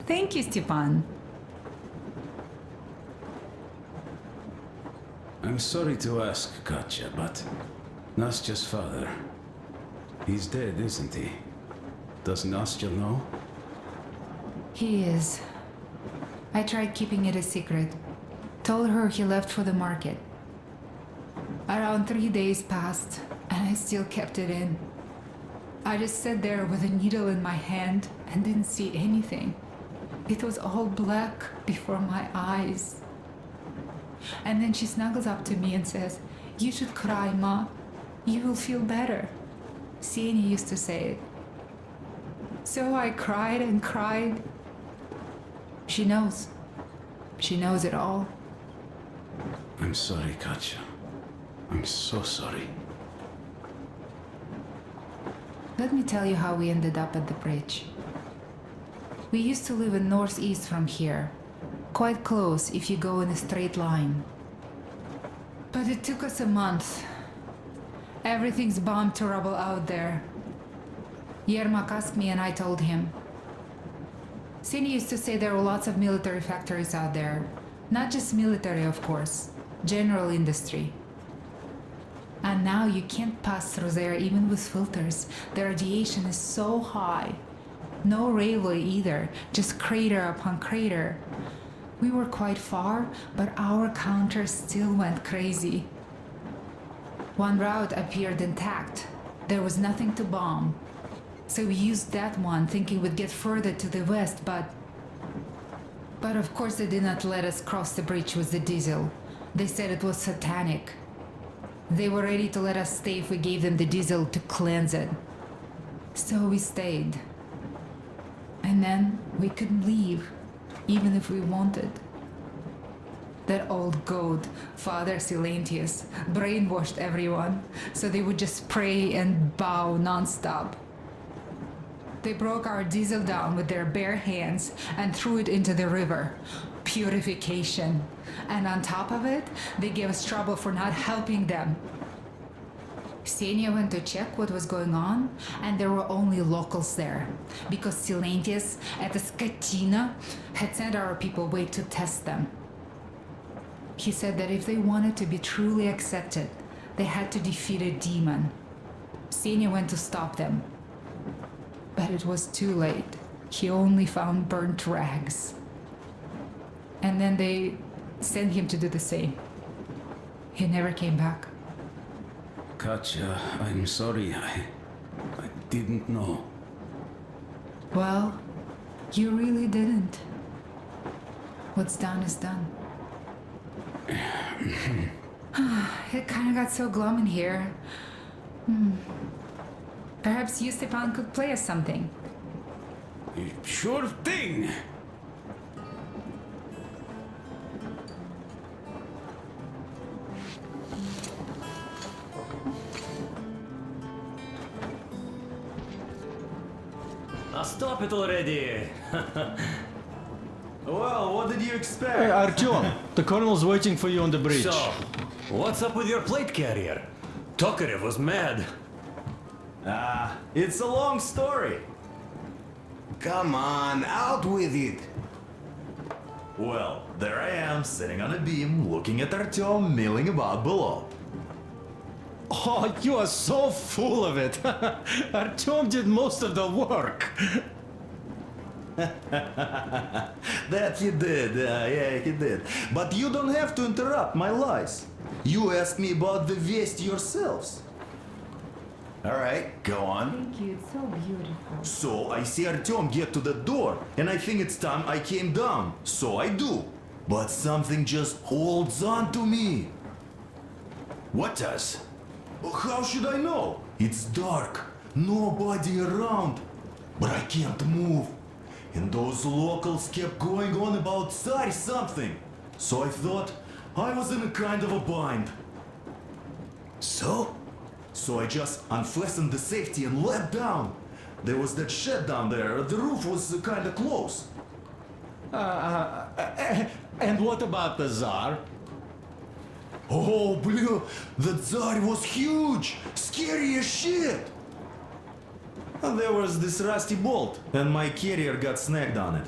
Thank you, Stepan. I'm sorry to ask, Katya, but Nastya's father, he's dead, isn't he? Does Nastya know? He is. I tried keeping it a secret. Told her he left for the market. Around 3 days passed, and I still kept it in. I just sat there with a needle in my hand and didn't see anything. It was all black before my eyes. And then she snuggles up to me and says, "You should cry, Ma. You will feel better." Ksenia used to say it. So I cried and cried. She knows. She knows it all. I'm sorry, Katya. I'm so sorry. Let me tell you how we ended up at the bridge. We used to live in northeast from here. Quite close if you go in a straight line. But it took us a month. Everything's bombed to rubble out there. Yermak asked me and I told him. Ksenia used to say there were lots of military factories out there. Not just military, of course. General industry. And now you can't pass through there even with filters. The radiation is so high. No railway either, just crater upon crater. We were quite far, but our counter still went crazy. One route appeared intact. There was nothing to bomb. So we used that one, thinking we'd get further to the west, but of course they did not let us cross the bridge with the diesel. They said it was satanic. They were ready to let us stay if we gave them the diesel to cleanse it. So we stayed. And then we couldn't leave, even if we wanted. That old goat, Father Silantius, brainwashed everyone, so they would just pray and bow non-stop. They broke our diesel down with their bare hands and threw it into the river. Purification. And on top of it, they gave us trouble for not helping them. Ksenia went to check what was going on, and there were only locals there, because Silantius at the Skatina had sent our people away to test them. He said that if they wanted to be truly accepted, they had to defeat a demon. Ksenia went to stop them. But it was too late. He only found burnt rags. And then they sent him to do the same. He never came back. Katya, I'm sorry. I didn't know. Well, you really didn't. What's done is done. It kind of got so glum in here. Perhaps you, Stepan, could play us something. Sure thing! Stop it already! Well, what did you expect? Hey, Artyom, the colonel's waiting for you on the bridge. So, what's up with your plate carrier? Tokarev was mad. It's a long story. Come on, out with it! Well, there I am, sitting on a beam, looking at Artyom milling about below. Oh, you are so full of it! Artyom did most of the work! That he did, yeah, he did. But you don't have to interrupt my lies. You asked me about the vest yourselves. Alright, go on. Thank you, it's so beautiful. So I see Artyom get to the door, and I think it's time I came down. So I do. But something just holds on to me. What does? How should I know? It's dark, nobody around. But I can't move. And those locals kept going on about Tsar something. So I thought I was in a kind of a bind. So I just unfastened the safety and let down. There was that shed down there. The roof was kind of close. And what about the Tsar? Oh, blue, the Tsar was huge, scary as shit. And there was this rusty bolt, and my carrier got snagged on it.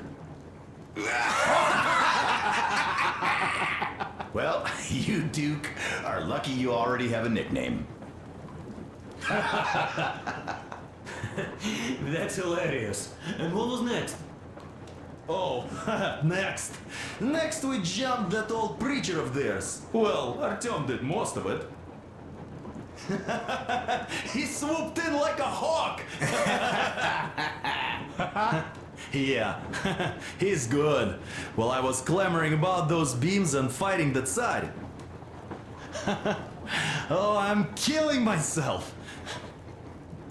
Well, you, Duke, are lucky you already have a nickname. That's hilarious. And what was next? Oh, Next we jumped that old preacher of theirs. Well, Artyom did most of it. He swooped in like a hawk. Yeah, he's good. While I was clamoring about those beams and fighting that side. Oh, I'm killing myself.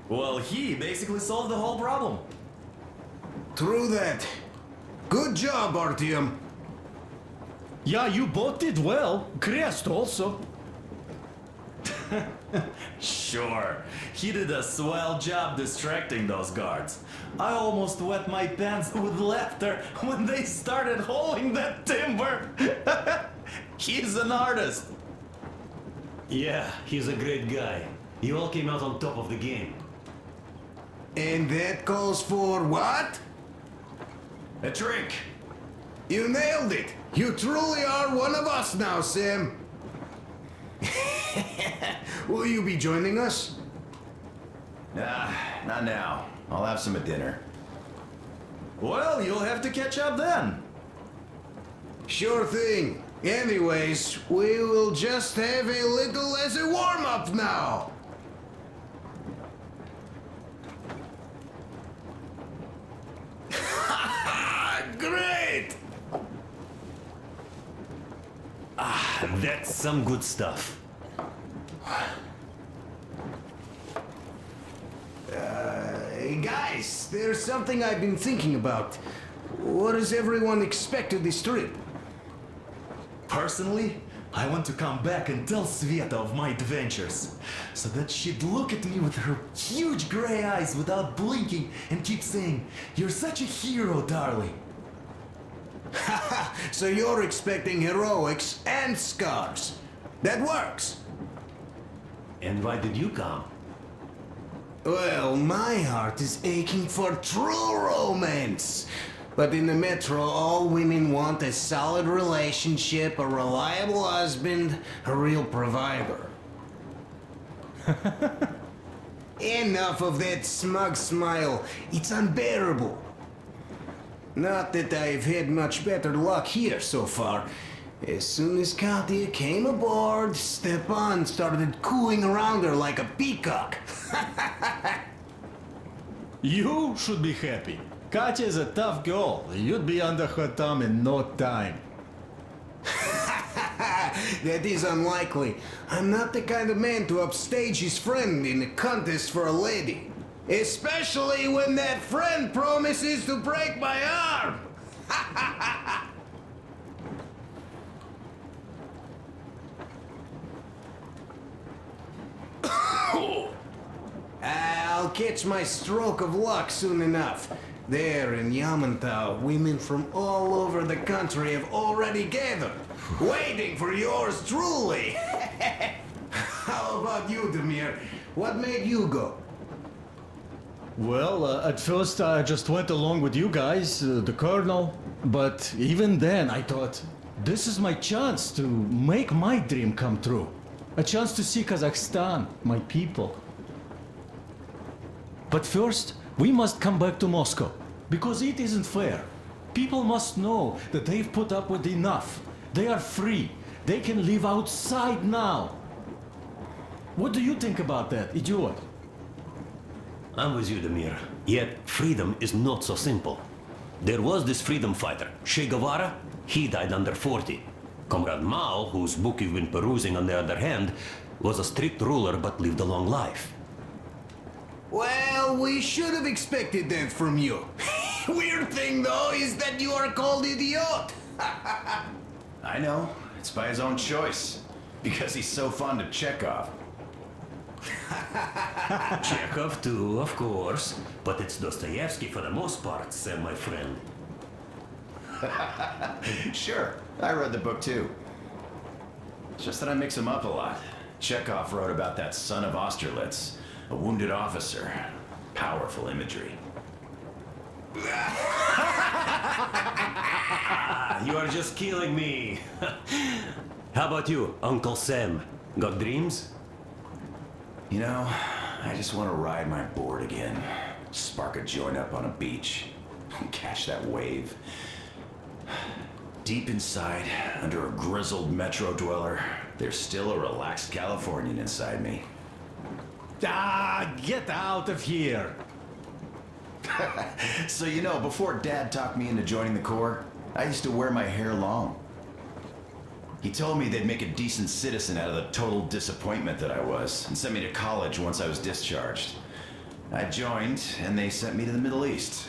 Well, he basically solved the whole problem. True that. Good job, Artyom. Yeah, you both did well. Krest also. Sure, he did a swell job distracting those guards. I almost wet my pants with laughter when they started hauling that timber. He's an artist. Yeah, he's a great guy. You all came out on top of the game. And that calls for what? A drink. You nailed it. You truly are one of us now, Sam. Will you be joining us? Nah, not now. I'll have some at dinner. Well, you'll have to catch up then. Sure thing. Anyways, we will just have a little as a warm-up now. Great! Ah, that's some good stuff. Guys, there's something I've been thinking about. What does everyone expect of this trip? Personally, I want to come back and tell Sveta of my adventures, so that she'd look at me with her huge gray eyes without blinking and keep saying, "You're such a hero, darling." So you're expecting heroics and scars. That works. And why did you come? Well, my heart is aching for true romance. But in the metro, all women want a solid relationship, a reliable husband, a real provider. Enough of that smug smile. It's unbearable. Not that I've had much better luck here so far. As soon as Katya came aboard, Stepan started cooing around her like a peacock. You should be happy. Katya is a tough girl. You'd be under her thumb in no time. That is unlikely. I'm not the kind of man to upstage his friend in a contest for a lady. Especially when that friend promises to break my arm. I'll catch my stroke of luck soon enough. There in Yamantau, women from all over the country have already gathered, waiting for yours truly. How about you, Demir? What made you go? Well, at first I just went along with you guys, the colonel. But even then I thought, this is my chance to make my dream come true. A chance to see Kazakhstan, my people. But first, we must come back to Moscow, because it isn't fair. People must know that they've put up with enough. They are free. They can live outside now. What do you think about that, idiot? I'm with you, Demir. Yet, freedom is not so simple. There was this freedom fighter, Che Guevara. He died under 40. Comrade Mao, whose book you've been perusing on the other hand, was a strict ruler but lived a long life. Well, we should have expected that from you. Weird thing, though, is that you are called idiot. I know. It's by his own choice. Because he's so fond of Chekhov. Chekhov too, of course. But it's Dostoevsky for the most part, Sam, my friend. Sure, I read the book too. It's just that I mix them up a lot. Chekhov wrote about that son of Austerlitz, a wounded officer. Powerful imagery. You are just killing me. How about you, Uncle Sam? Got dreams? You know, I just want to ride my board again. Spark a joint up on a beach. Catch that wave. Deep inside, under a grizzled metro dweller, there's still a relaxed Californian inside me. Ah, get out of here! So you know, before Dad talked me into joining the Corps, I used to wear my hair long. He told me they'd make a decent citizen out of the total disappointment that I was, and sent me to college once I was discharged. I joined, and they sent me to the Middle East.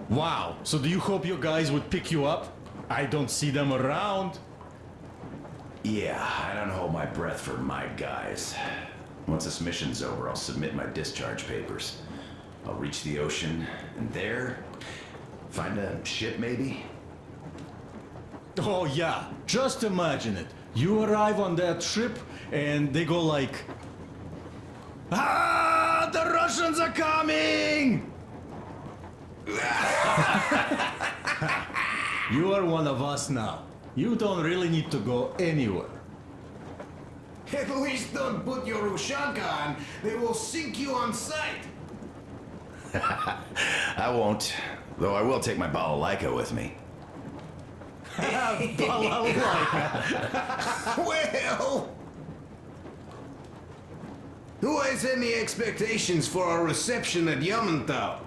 Wow, so do you hope your guys would pick you up? I don't see them around. Yeah, I don't hold my breath for my guys. Once this mission's over, I'll submit my discharge papers. I'll reach the ocean, and there, find a ship maybe? Oh yeah, just imagine it. You arrive on that ship, and they go like... Ah, the Russians are coming! You are one of us now. You don't really need to go anywhere. At least don't put your Ushanka on. They will sink you on sight. I won't, though I will take my balalaika with me. Well... Who has any expectations for our reception at Yamantau?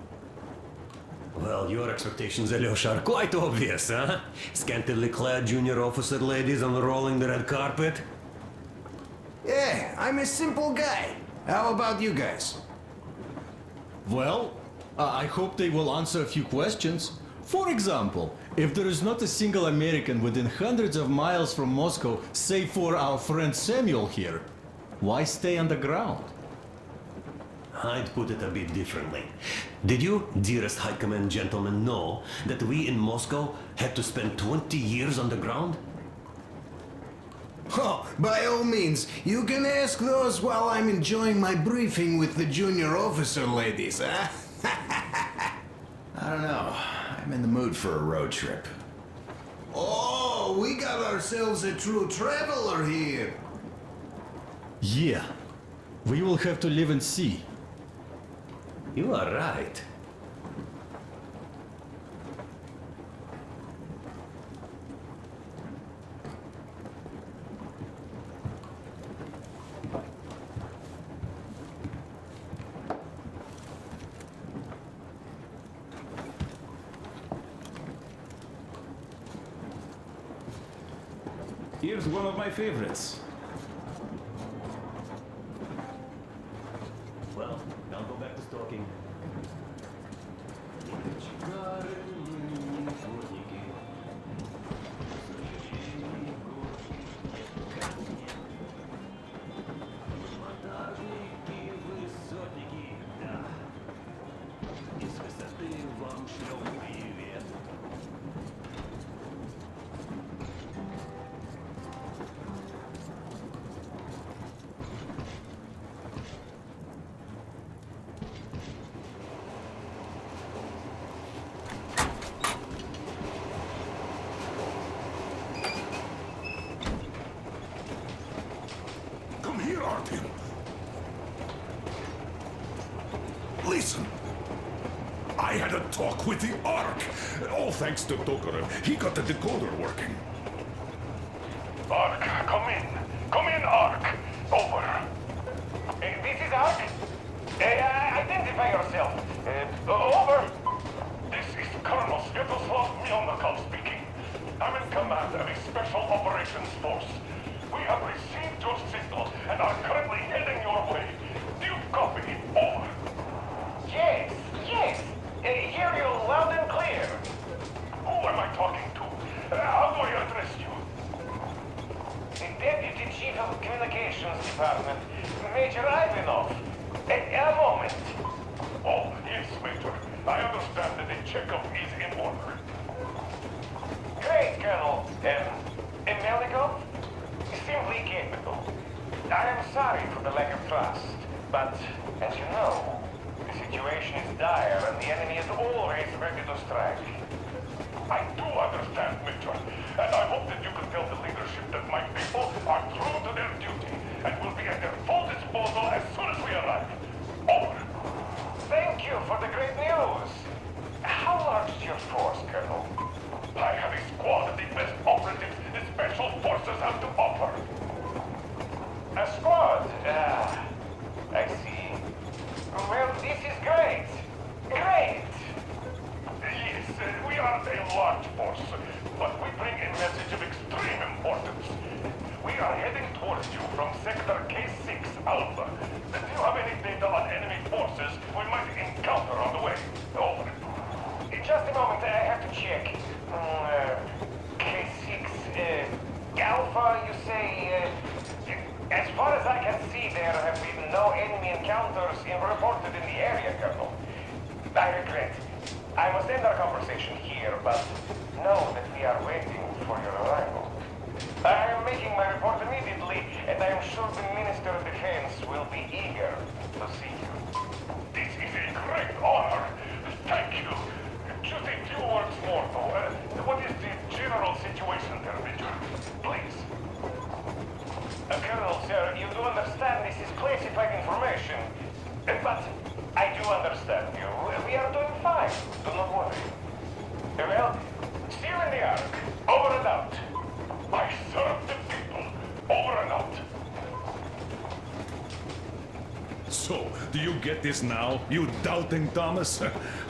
Well, your expectations, Alyosha, are quite obvious, huh? Scantily clad junior officer ladies unrolling the red carpet. Yeah, I'm a simple guy. How about you guys? Well, I hope they will answer a few questions. For example, if there is not a single American within hundreds of miles from Moscow, save for our friend Samuel here, why stay underground? I'd put it a bit differently. Did you, dearest High Command gentlemen, know that we in Moscow had to spend 20 years underground? Oh, by all means, you can ask those while I'm enjoying my briefing with the junior officer ladies, huh? I don't know. I'm in the mood for a road trip. Oh, we got ourselves a true traveler here. Yeah, we will have to live and see. You are right. Here's one of my favorites. Well, I'll go back to stalking. Come here, Artyom. Listen. I had a talk with the Ark. All thanks to Tokarev. He got the decoder working. Ark, come in. Come in, Ark. Over. This is Ark. Identify yourself. Over. This is Colonel Sviatoslav Melnikov speaking. I'm in command of a special operations force. We have received your signal and are currently heading your way. Do you copy? Over. Yes, yes. Hear you loud and clear. Who am I talking to? How do I address you? The Deputy Chief of Communications Department, Major Ivanov. A moment. Oh, yes, Major. I understand that the checkup is in order. Great, Colonel. Melnikov? Simply capable. I am sorry for the lack of trust, but, as you know, the situation is dire and the enemy is always ready to strike. I do understand, Major, and I hope that you can tell the leadership that my people are true to their duty and will be at their full disposal as soon as we arrive. Over. Thank you for the great news. How large is your force, Colonel? I have a squad of the best operatives the Special Forces have to offer. A squad? I see. Well, this is great. importance. We are heading towards you from Sector K6 Alpha. Do you have any data on enemy forces we might encounter on the way? Over. In just a moment, I have to check. K6 Alpha, you say? As far as I can see, there have been no enemy encounters reported in the area, Colonel. I regret. I must end our conversation here, but know that we are waiting for your arrival. I am making my report immediately, and I am sure the Minister of Defense will be eager to see you. This is a great honor. Thank you. Just a few words more, though. What is the general situation there, Major? Please. Colonel, sir, you do understand this is classified information. But I do understand you. We are doing fine. Do not worry. Well, see you in the Ark. Over and out. I serve the people. Over and out. So, do you get this now, you doubting Thomas?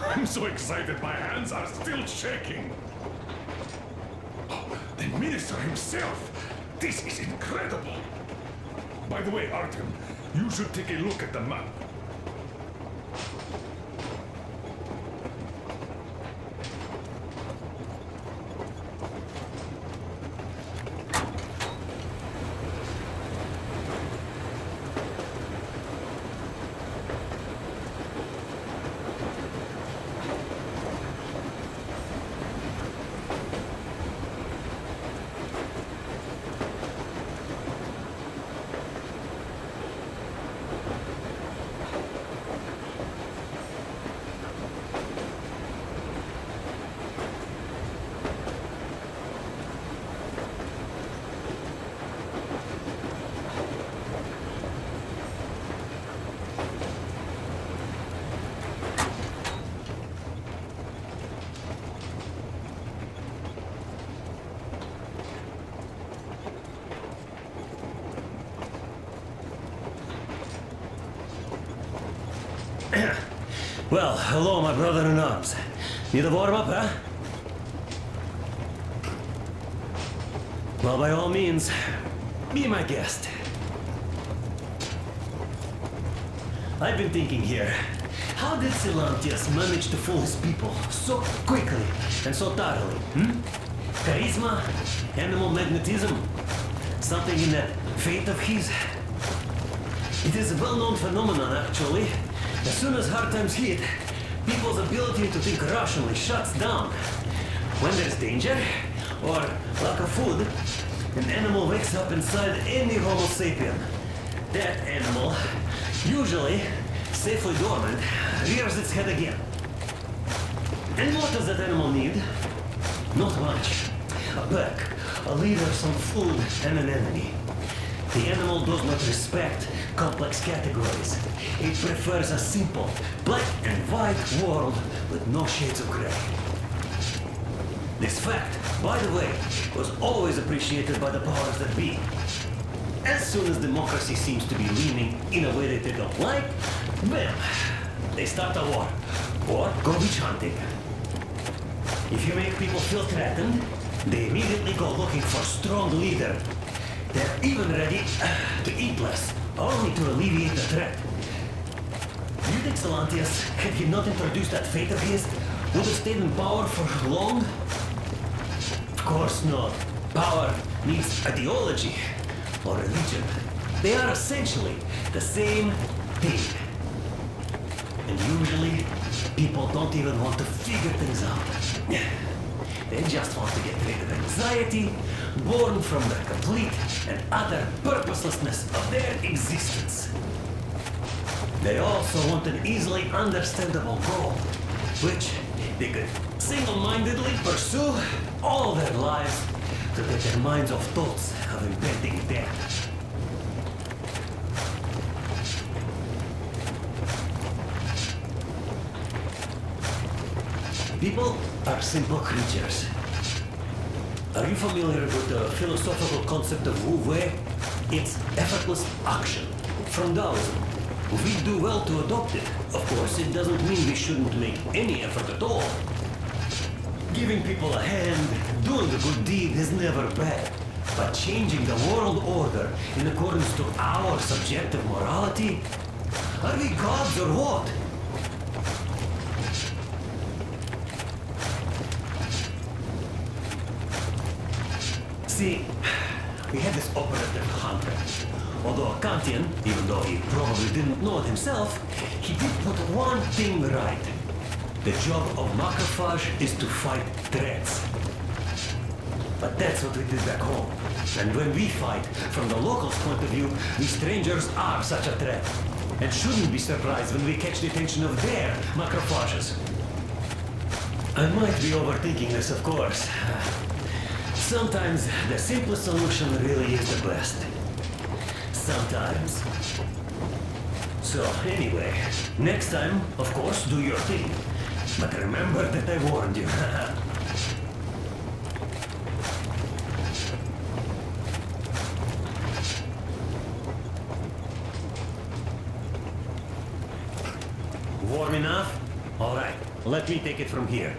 I'm so excited my hands are still shaking. Oh, the minister himself! This is incredible! By the way, Artyom, you should take a look at the map. Well, hello, my brother-in-arms. Need a warm-up, huh? Well, by all means, be my guest. I've been thinking here, how did Silantius manage to fool his people so quickly and so thoroughly? Charisma? Animal magnetism? Something in that fate of his? It is a well-known phenomenon, actually. As soon as hard times hit, people's ability to think rationally shuts down. When there's danger, or lack of food, an animal wakes up inside any Homo sapien. That animal, usually safely dormant, rears its head again. And what does that animal need? Not much. A pack, a leader, some food, and an enemy. The animal does not respect complex categories. It prefers a simple, black and white world with no shades of gray. This fact, by the way, was always appreciated by the powers that be. As soon as democracy seems to be leaning in a way that they don't like, bam, they start a war, or go witch hunting. If you make people feel threatened, they immediately go looking for a strong leader. They're even ready to eat less, only to alleviate the threat. Do you think Silantius, had he not introduced that fate of his, would have stayed in power for long? Of course not. Power needs ideology or religion. They are essentially the same thing. And usually, people don't even want to figure things out. They just want to get rid of anxiety, born from the complete and utter purposelessness of their existence. They also want an easily understandable goal, which they could single-mindedly pursue all their lives to get their minds off thoughts of impending death. People are simple creatures. Are you familiar with the philosophical concept of Wu Wei? It's effortless action from Taoism. We do well to adopt it. Of course, it doesn't mean we shouldn't make any effort at all. Giving people a hand, doing a good deed is never bad. But changing the world order in accordance to our subjective morality? Are we gods or what? See, we had this operative hunter. Although a Kantian, even though he probably didn't know it himself, he did put one thing right. The job of macrophage is to fight threats. But that's what we did back home. And when we fight, from the locals' point of view, we strangers are such a threat. And shouldn't be surprised when we catch the attention of their macrophages. I might be overthinking this, of course. Sometimes the simplest solution really is the best. Sometimes. So anyway, next time, of course, do your thing. But remember that I warned you. Warm enough? All right, let me take it from here.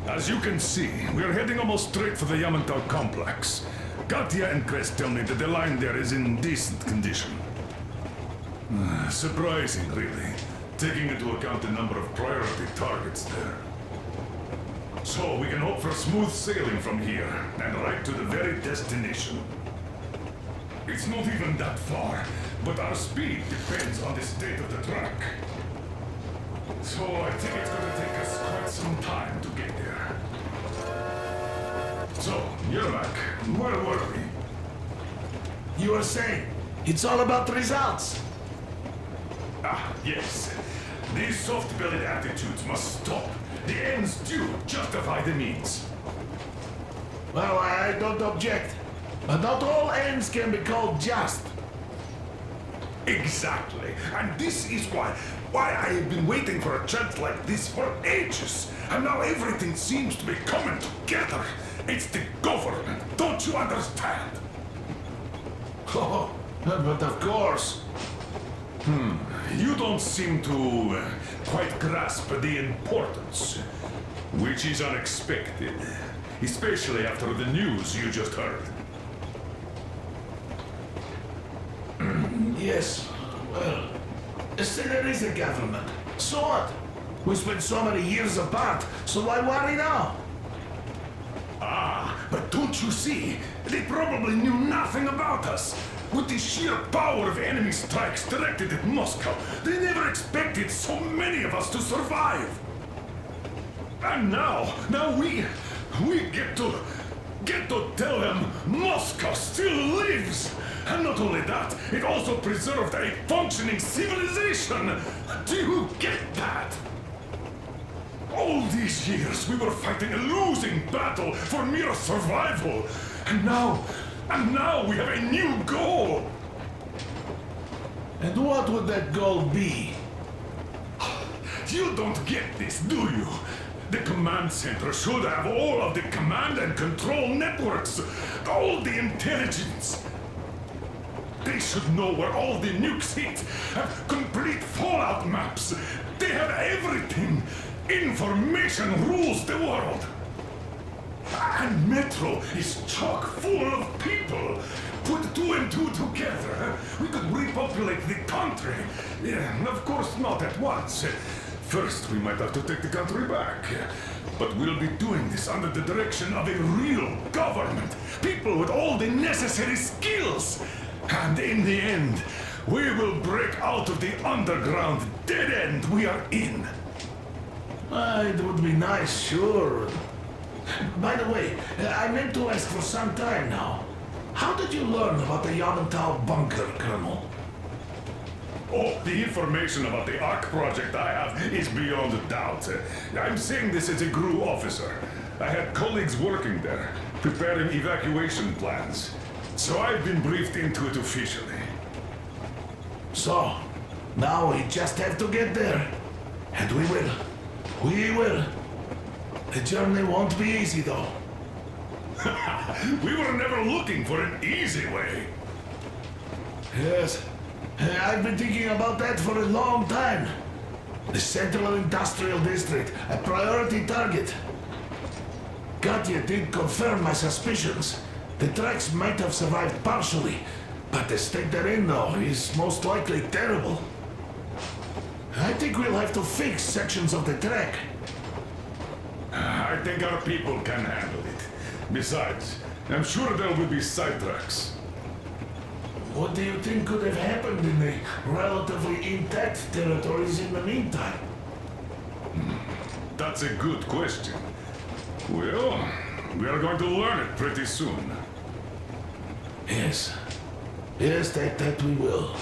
As you can see, we are heading almost straight for the Yamantau complex. Katya and Krest tell me that the line there is in decent condition. Surprising, really, taking into account the number of priority targets there. So we can hope for smooth sailing from here, and right to the very destination. It's not even that far, but our speed depends on the state of the track. So I think it's going to take us quite some time to get there. So, Yermak, where were we? You were saying, it's all about results. Ah, yes. These soft-bellied attitudes must stop. The ends do justify the means. Well, I don't object. But not all ends can be called just. Exactly. And this is why I have been waiting for a chance like this for ages. And now everything seems to be coming together. It's the government. Don't you understand? Oh, but of course. You don't seem to quite grasp the importance, which is unexpected, especially after the news you just heard. Yes, well, still there is a government. So what? We spent so many years apart, so why worry now? Ah, but don't you see? They probably knew nothing about us. With the sheer power of enemy strikes directed at Moscow, they never expected so many of us to survive. And now we get to tell them Moscow still lives. And not only that, it also preserved a functioning civilization. Do you get that? All these years we were fighting a losing battle for mere survival. And now we have a new goal. And what would that goal be? You don't get this, do you? The command center should have all of the command and control networks, all the intelligence. They should know where all the nukes hit, have complete fallout maps. They have everything. Information rules the world. And Metro is chock full of people. Put 2 and 2 together, we could repopulate the country. Yeah, of course not at once. First, we might have to take the country back. But we'll be doing this under the direction of a real government. People with all the necessary skills. And in the end, we will break out of the underground dead end we are in. It would be nice, sure. By the way, I meant to ask for some time now. How did you learn about the Yamantau bunker, Colonel? Oh, the information about the Ark project I have is beyond a doubt. I'm saying this as a GRU officer. I had colleagues working there, preparing evacuation plans. So I've been briefed into it officially. So, now we just have to get there. And we will. We will. The journey won't be easy, though. We were never looking for an easy way. Yes, I've been thinking about that for a long time. The Central Industrial District, a priority target. Katya did confirm my suspicions. The tracks might have survived partially, but the state they're in now is most likely terrible. I think we'll have to fix sections of the track. I think our people can handle it. Besides, I'm sure there will be sidetracks. What do you think could have happened in the relatively intact territories in the meantime? That's a good question. Well, we are going to learn it pretty soon. Yes. Yes, that we will.